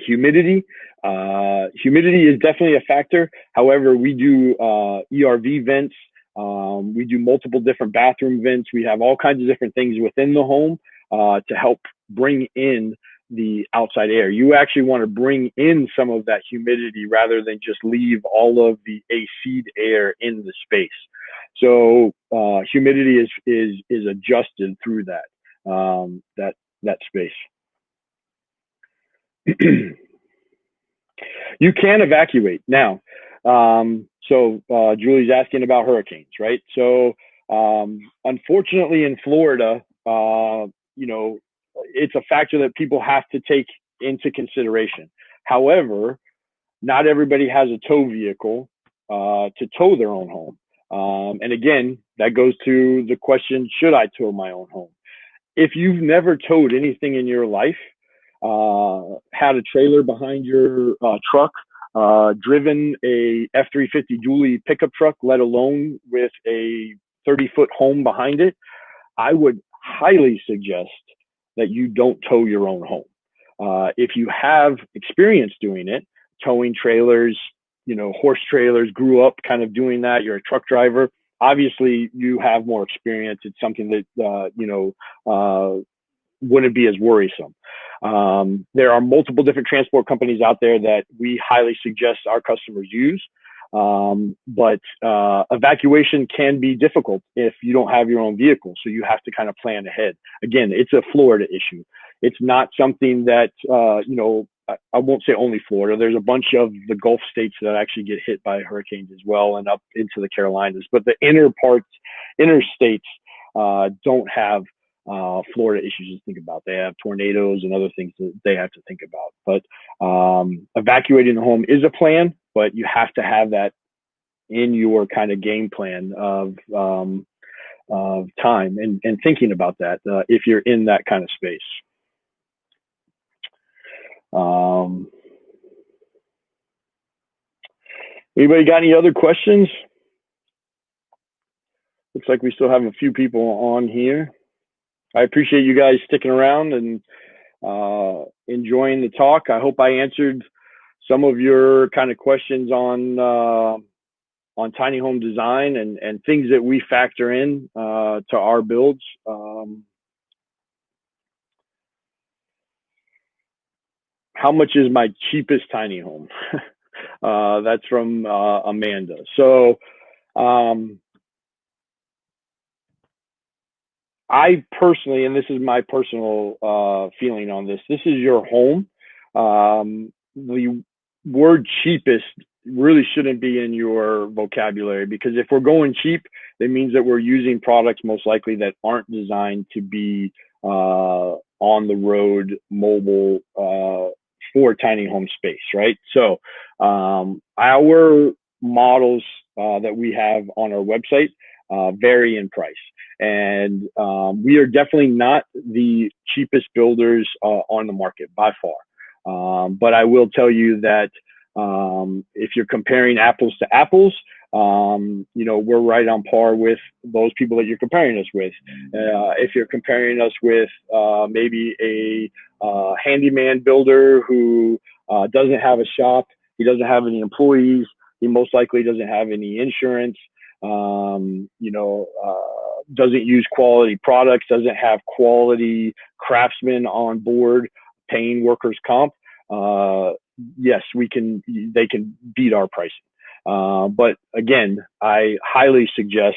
humidity is definitely a factor. However, we do ERV vents. We do multiple different bathroom vents. We have all kinds of different things within the home to help bring in the outside air. You actually want to bring in some of that humidity rather than just leave all of the AC'd air in the space. So humidity is adjusted through that space. You can evacuate now. So Julie's asking about hurricanes, right? So unfortunately in Florida, it's a factor that people have to take into consideration. However, not everybody has a tow vehicle to tow their own home. And again, that goes to the question, should I tow my own home? If you've never towed anything in your life, had a trailer behind your truck, driven a F-350 dually pickup truck, let alone with a 30-foot home behind it, I would highly suggest that you don't tow your own home. If you have experience doing it, towing trailers, horse trailers, grew up kind of doing that, you're a truck driver, obviously you have more experience. It's something that, wouldn't be as worrisome. There are multiple different transport companies out there that we highly suggest our customers use. But evacuation can be difficult if you don't have your own vehicle. So you have to kind of plan ahead. Again, it's a Florida issue. It's not something that, I won't say only Florida. There's a bunch of the Gulf states that actually get hit by hurricanes as well and up into the Carolinas. But the inner states don't have Florida issues to think about. They have tornadoes and other things that they have to think about. But evacuating the home is a plan, but you have to have that in your kind of game plan of time and thinking about that if you're in that kind of space. Anybody got any other questions? Looks like we still have a few people on here. I appreciate you guys sticking around and enjoying the talk. I hope I answered some of your kind of questions on tiny home design and things that we factor in to our builds. How much is my cheapest tiny home? That's from Amanda. So I personally, and this is my personal feeling on this, this is your home. The word cheapest really shouldn't be in your vocabulary, because if we're going cheap, that means that we're using products most likely that aren't designed to be on the road mobile for tiny home space, right? So our models that we have on our website vary in price. And we are definitely not the cheapest builders on the market by far. But I will tell you that if you're comparing apples to apples, we're right on par with those people that you're comparing us with. If you're comparing us with maybe a handyman builder who doesn't have a shop, he doesn't have any employees, he most likely doesn't have any insurance, doesn't use quality products, doesn't have quality craftsmen on board paying workers' comp. Yes, they can beat our pricing. But again, I highly suggest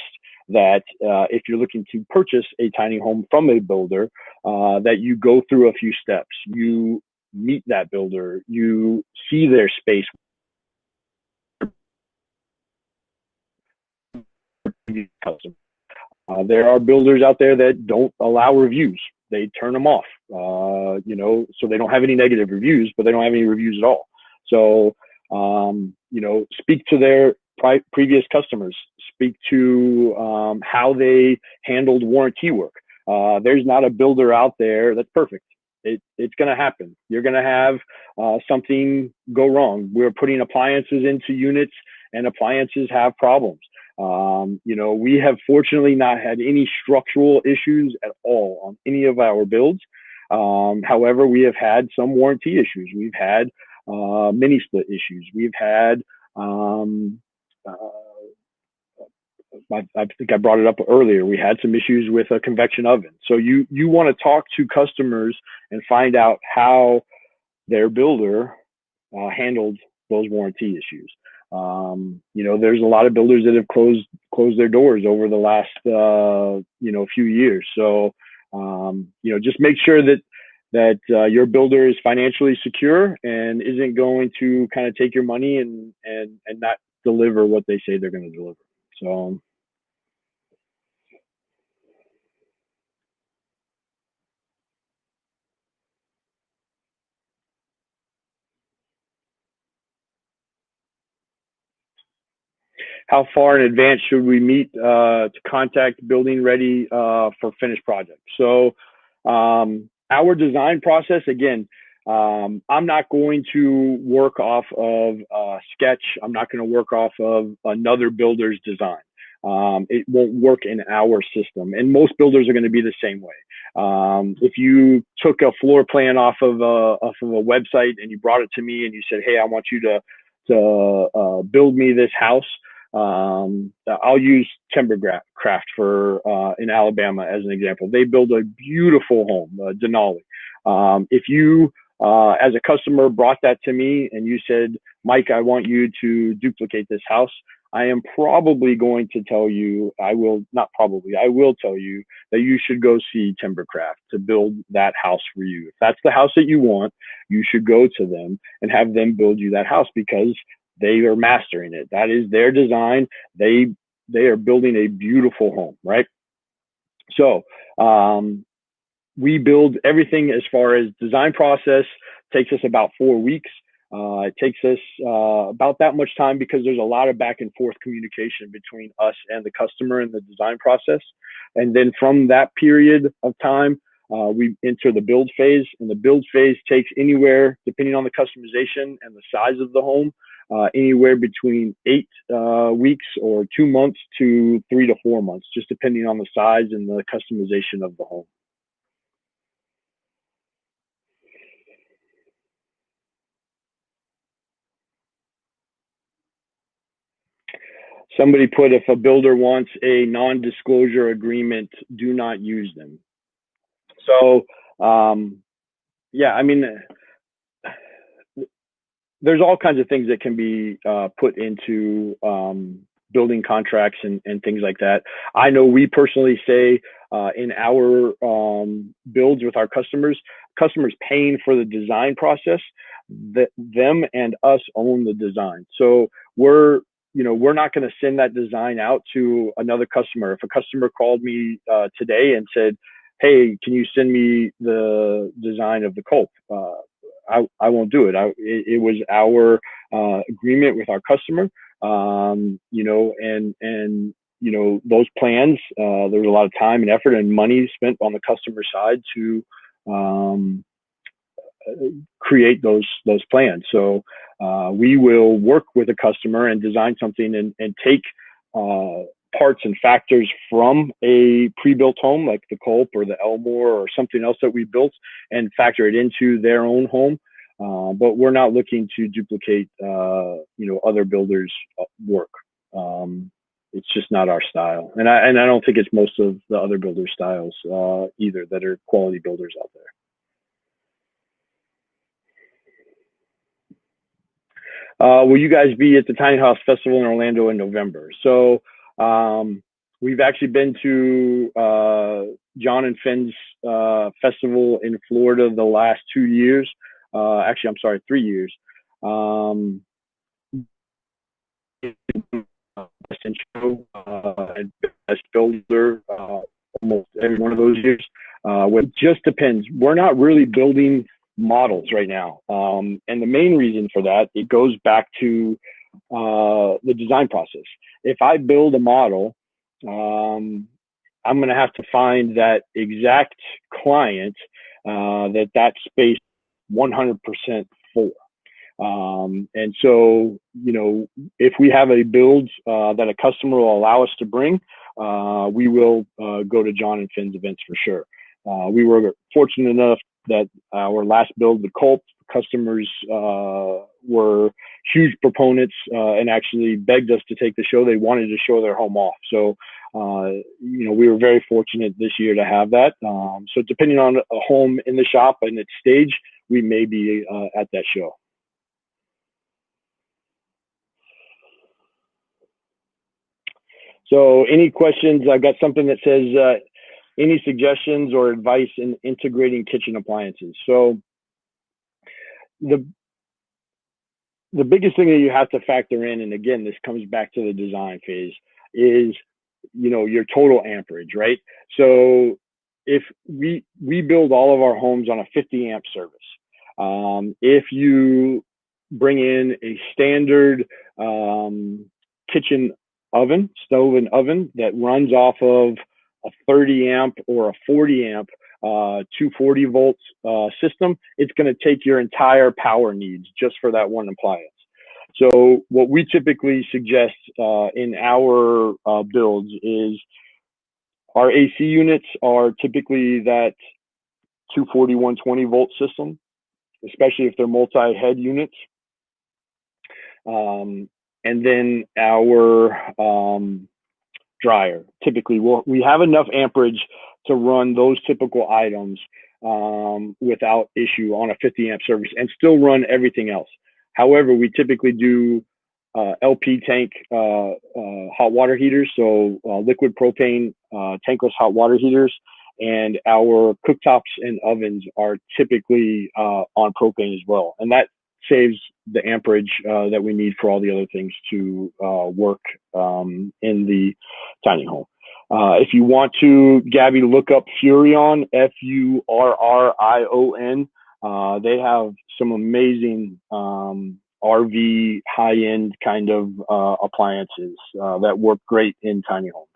that if you're looking to purchase a tiny home from a builder, that you go through a few steps. You meet that builder, you see their space. There are builders out there that don't allow reviews. They turn them off, so they don't have any negative reviews, but they don't have any reviews at all. So, speak to their previous customers, speak to how they handled warranty work. There's not a builder out there that's perfect. It's going to happen. You're going to have something go wrong. We're putting appliances into units and appliances have problems. We have fortunately not had any structural issues at all on any of our builds. However, we have had some warranty issues. We've had mini split issues. We've had, I think I brought it up earlier. We had some issues with a convection oven. So you want to talk to customers and find out how their builder handled those warranty issues. There's a lot of builders that have closed their doors over the last, few years. So, just make sure that your builder is financially secure and isn't going to kind of take your money and not deliver what they say they're going to deliver. So. How far in advance should we meet to contact building ready for finished project? So our design process, again, I'm not going to work off of a sketch. I'm not going to work off of another builder's design. It won't work in our system. And most builders are going to be the same way. If you took a floor plan off of a website and you brought it to me and you said, hey, I want you to build me this house, I'll use Timbercraft for in Alabama as an example. They build a beautiful home, Denali. If you, as a customer, brought that to me and you said, Mike, I want you to duplicate this house, I am probably going to tell you, I will tell you that you should go see Timbercraft to build that house for you. If that's the house that you want, you should go to them and have them build you that house because they are mastering it. That is their design. They are building a beautiful home, right? So we build everything as far as design process takes us about 4 weeks. It takes us about that much time because there's a lot of back and forth communication between us and the customer in the design process. And then from that period of time, we enter the build phase, and the build phase takes anywhere, depending on the customization and the size of the home, anywhere between 8 weeks or 2 months to 3 to 4 months, just depending on the size and the customization of the home. Somebody put, if a builder wants a non-disclosure agreement, do not use them. So, yeah, I mean, there's all kinds of things that can be put into building contracts and things like that. I know we personally say in our builds with our customers paying for the design process, that them and us own the design. So we're not going to send that design out to another customer. If a customer called me today and said, hey, can you send me the design of the cope? I won't do it. It was our agreement with our customer you know, and you know, those plans, there's a lot of time and effort and money spent on the customer side to create those plans. So we will work with a customer and design something and take parts and factors from a pre-built home like the Culp or the Elmore or something else that we built and factor it into their own home. But we're not looking to duplicate, you know, other builders' work. It's just not our style, and I don't think it's most of the other builders' styles either that are quality builders out there. Will you guys be at the Tiny House Festival in Orlando in November? So we've actually been to John and Finn's festival in Florida the last 2 years. Actually, I'm sorry, 3 years. Best in show and best builder almost every one of those years. It just depends. We're not really building models right now, and the main reason for that, it goes back to the design process. If I build a model, I'm going to have to find that exact client that space 100% for. And so, you know, if we have a build that a customer will allow us to bring, we will go to John and Finn's events for sure. We were fortunate enough that our last build, the Culp, customers were huge proponents and actually begged us to take the show. They wanted to show their home off. So, you know, we were very fortunate this year to have that. So depending on a home in the shop and its stage, we may be at that show. So any questions? I've got something that says, any suggestions or advice in integrating kitchen appliances? So the biggest thing that you have to factor in, and again, this comes back to the design phase, is, you know, your total amperage, right? So if we build all of our homes on a 50 amp service, if you bring in a standard kitchen oven, stove and oven that runs off of a 30 amp or a 40 amp 240 volts system, it's going to take your entire power needs just for that one appliance. So what we typically suggest in our builds is our AC units are typically that 240, 120 volt system, especially if they're multi-head units. And then our dryer, typically we have enough amperage to run those typical items without issue on a 50 amp service and still run everything else. However, we typically do LP tank hot water heaters, so liquid propane tankless hot water heaters, and our cooktops and ovens are typically on propane as well. And that saves the amperage that we need for all the other things to work in the tiny home. If you want to, Gabby, look up Furrion, Furrion. They have some amazing RV high-end kind of appliances that work great in tiny homes.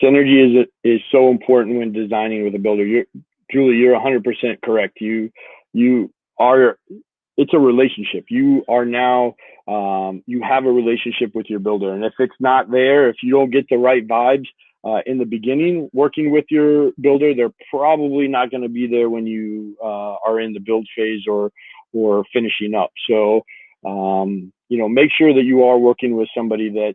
Synergy is so important when designing with a builder. Julie, you're 100% correct. You are. It's a relationship. You are now. You have a relationship with your builder, and if it's not there, if you don't get the right vibes in the beginning, working with your builder, they're probably not going to be there when you are in the build phase or finishing up. So, you know, make sure that you are working with somebody that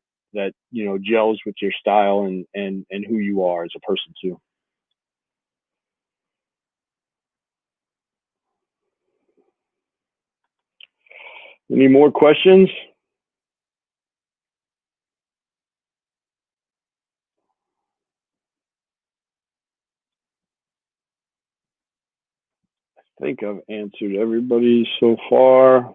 you know gels with your style and who you are as a person too. Any more questions? I think I've answered everybody so far.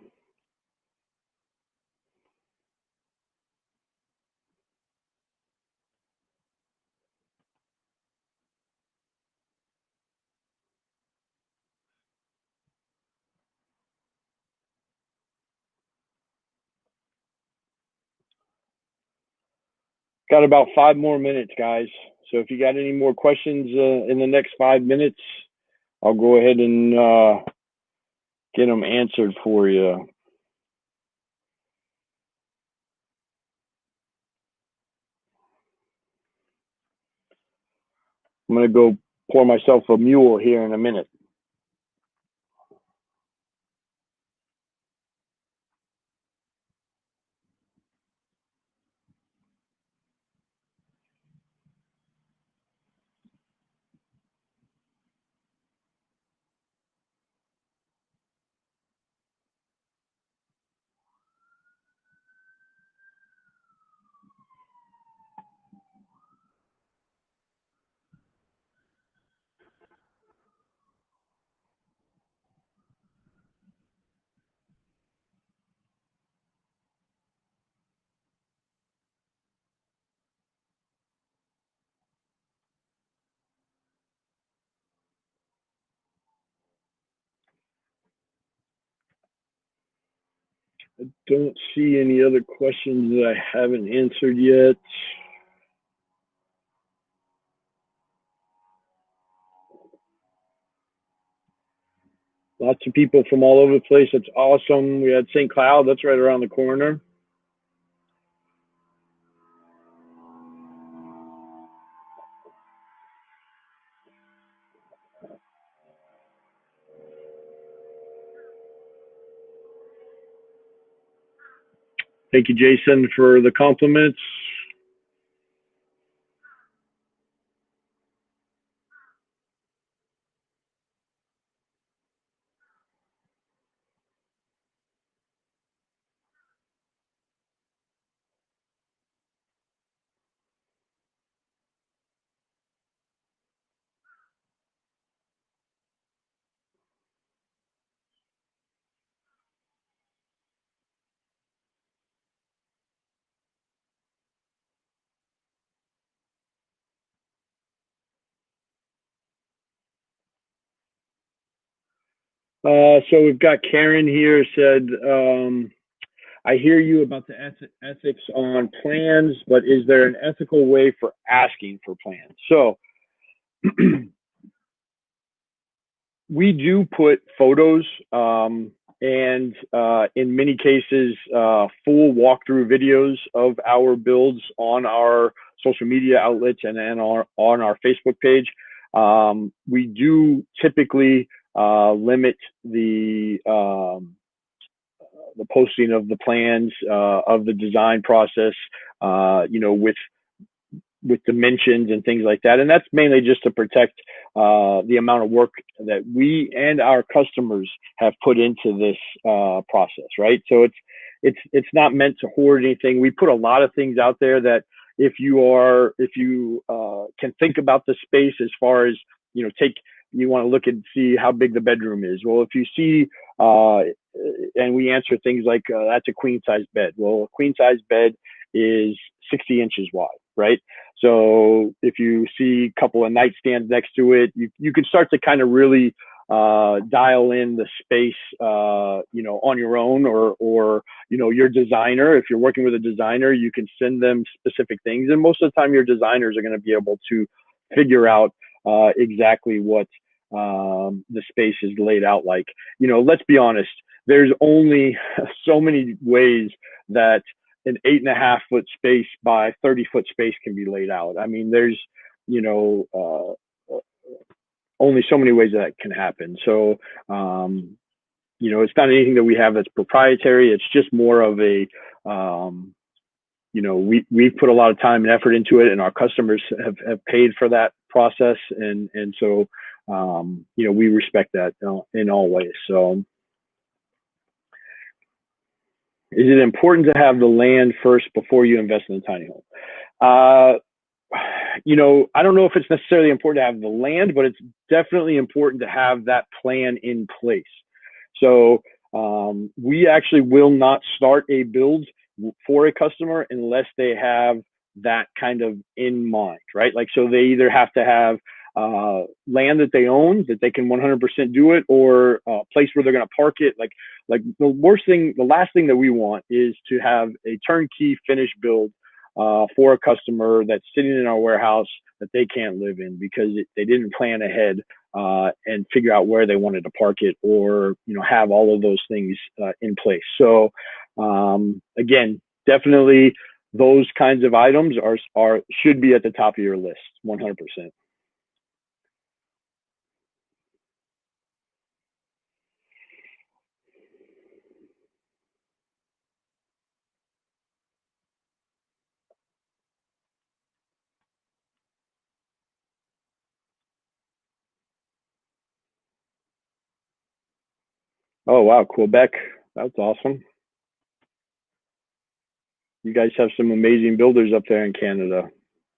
Got about 5 more minutes, guys. So if you got any more questions in the next 5 minutes, I'll go ahead and get them answered for you. I'm going to go pour myself a mule here in a minute. I don't see any other questions that I haven't answered yet. Lots of people from all over the place. That's awesome. We had St. Cloud. That's right around the corner. Thank you, Jason, for the compliments. So we've got Karen here said, I hear you about the ethics on plans, but is there an ethical way for asking for plans? So we do put photos and in many cases, full walkthrough videos of our builds on our social media outlets and on our Facebook page. We do typically limit the posting of the plans of the design process, with dimensions and things like that. And that's mainly just to protect the amount of work that we and our customers have put into this process, right? So it's not meant to hoard anything. We put a lot of things out there that if you can think about the space as far as, you want to look and see how big the bedroom is. Well, if you see, and we answer things like, that's a queen size bed. Well, a queen size bed is 60 inches wide, right? So if you see a couple of nightstands next to it, you can start to kind of really dial in the space, on your own, or your designer. If you're working with a designer, you can send them specific things, and most of the time, your designers are going to be able to figure out exactly what the space is laid out like. Let's be honest. There's only so many ways that an 8.5 foot space by 30-foot space can be laid out. I mean, there's, only so many ways that can happen. So, it's not anything that we have that's proprietary. It's just more of a, we've put a lot of time and effort into it, and our customers have paid for that process. And so, we respect that in all ways. So, is it important to have the land first before you invest in the tiny home? I don't know if it's necessarily important to have the land, but it's definitely important to have that plan in place. So we actually will not start a build for a customer unless they have that kind of in mind, right? Like, so they either have to have land that they own, that they can 100% do it, or a place where they're going to park it. Like the last thing that we want is to have a turnkey finished build for a customer that's sitting in our warehouse that they can't live in because they didn't plan ahead and figure out where they wanted to park it, or have all of those things in place. So again, definitely those kinds of items should be at the top of your list, 100%. Oh wow, Quebec, that's awesome. You guys have some amazing builders up there in Canada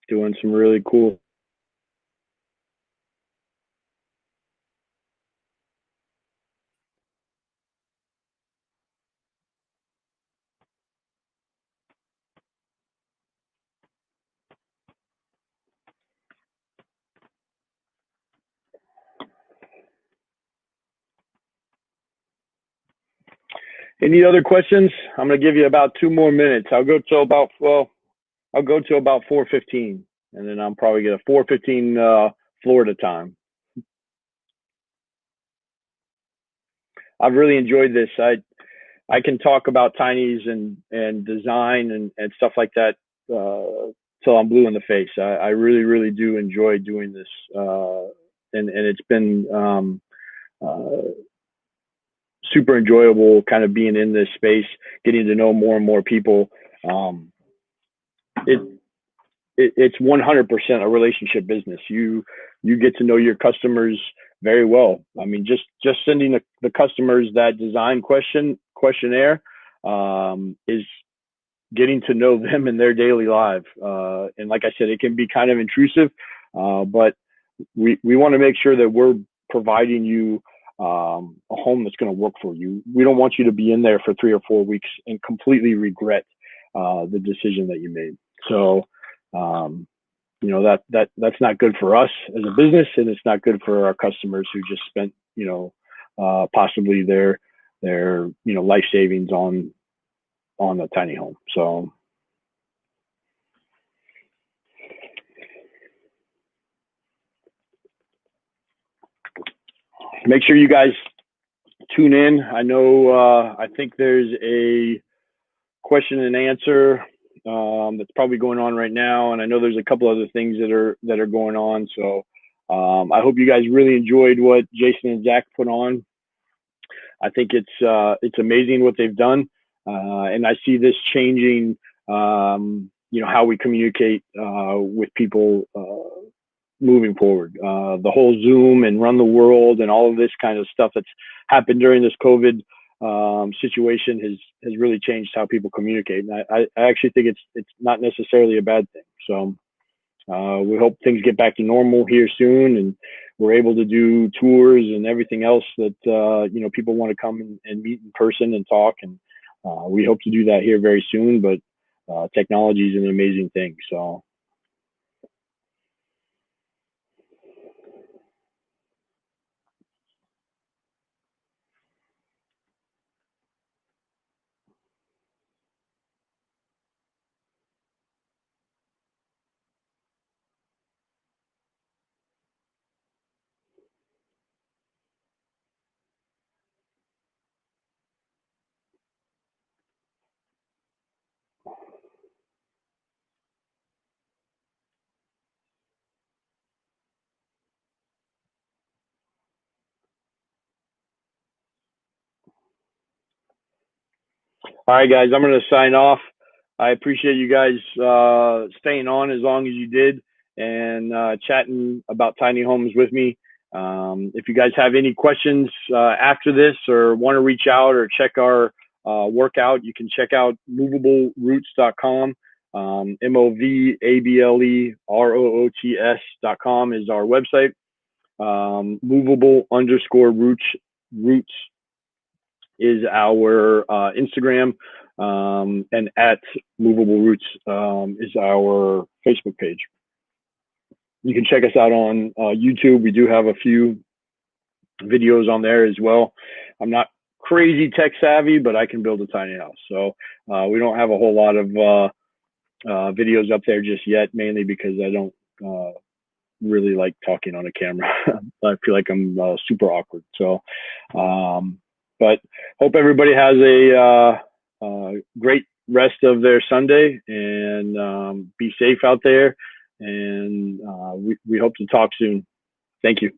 doing some really cool. Any other questions? I'm going to give you about 2 more minutes. I'll go to about 4:15, and then I'm probably get a 4:15 Florida time. I've really enjoyed this. I can talk about tinies and design and stuff like that till I'm blue in the face. I really do enjoy doing this, and it's been super enjoyable kind of being in this space, getting to know more and more people. It's 100% a relationship business. You get to know your customers very well. I mean, just sending the customers that design questionnaire is getting to know them in their daily life. And like I said, it can be kind of intrusive, but we want to make sure that we're providing you a home that's going to work for you. We don't want you to be in there for 3 or 4 weeks and completely regret the decision that you made. So, that's not good for us as a business, and it's not good for our customers who just spent, possibly their life savings on a tiny home. So make sure you guys tune in. I know, I think there's a question and answer that's probably going on right now, and I know there's a couple other things that are going on. So I hope you guys really enjoyed what Jason and Zach put on. I think it's amazing what they've done, and I see this changing. How we communicate with people moving forward. The whole Zoom and run the world and all of this kind of stuff that's happened during this COVID situation has really changed how people communicate. And I actually think it's not necessarily a bad thing. So we hope things get back to normal here soon, and we're able to do tours and everything else that people want to come and meet in person and talk. And we hope to do that here very soon. But technology is an amazing thing. So. All right, guys, I'm going to sign off. I appreciate you guys staying on as long as you did and chatting about tiny homes with me. If you guys have any questions after this or want to reach out or check our workout, you can check out movableroots.com. MOVABLEROOTS.com is our website. Movable_roots is our Instagram, and at Movable Roots is our Facebook page. You can check us out on YouTube. We do have a few videos on there as well. I'm not crazy tech savvy, but I can build a tiny house. So we don't have a whole lot of videos up there just yet, mainly because I don't really like talking on a camera. I feel like I'm super awkward. So, but hope everybody has a great rest of their Sunday, and be safe out there. And we hope to talk soon. Thank you.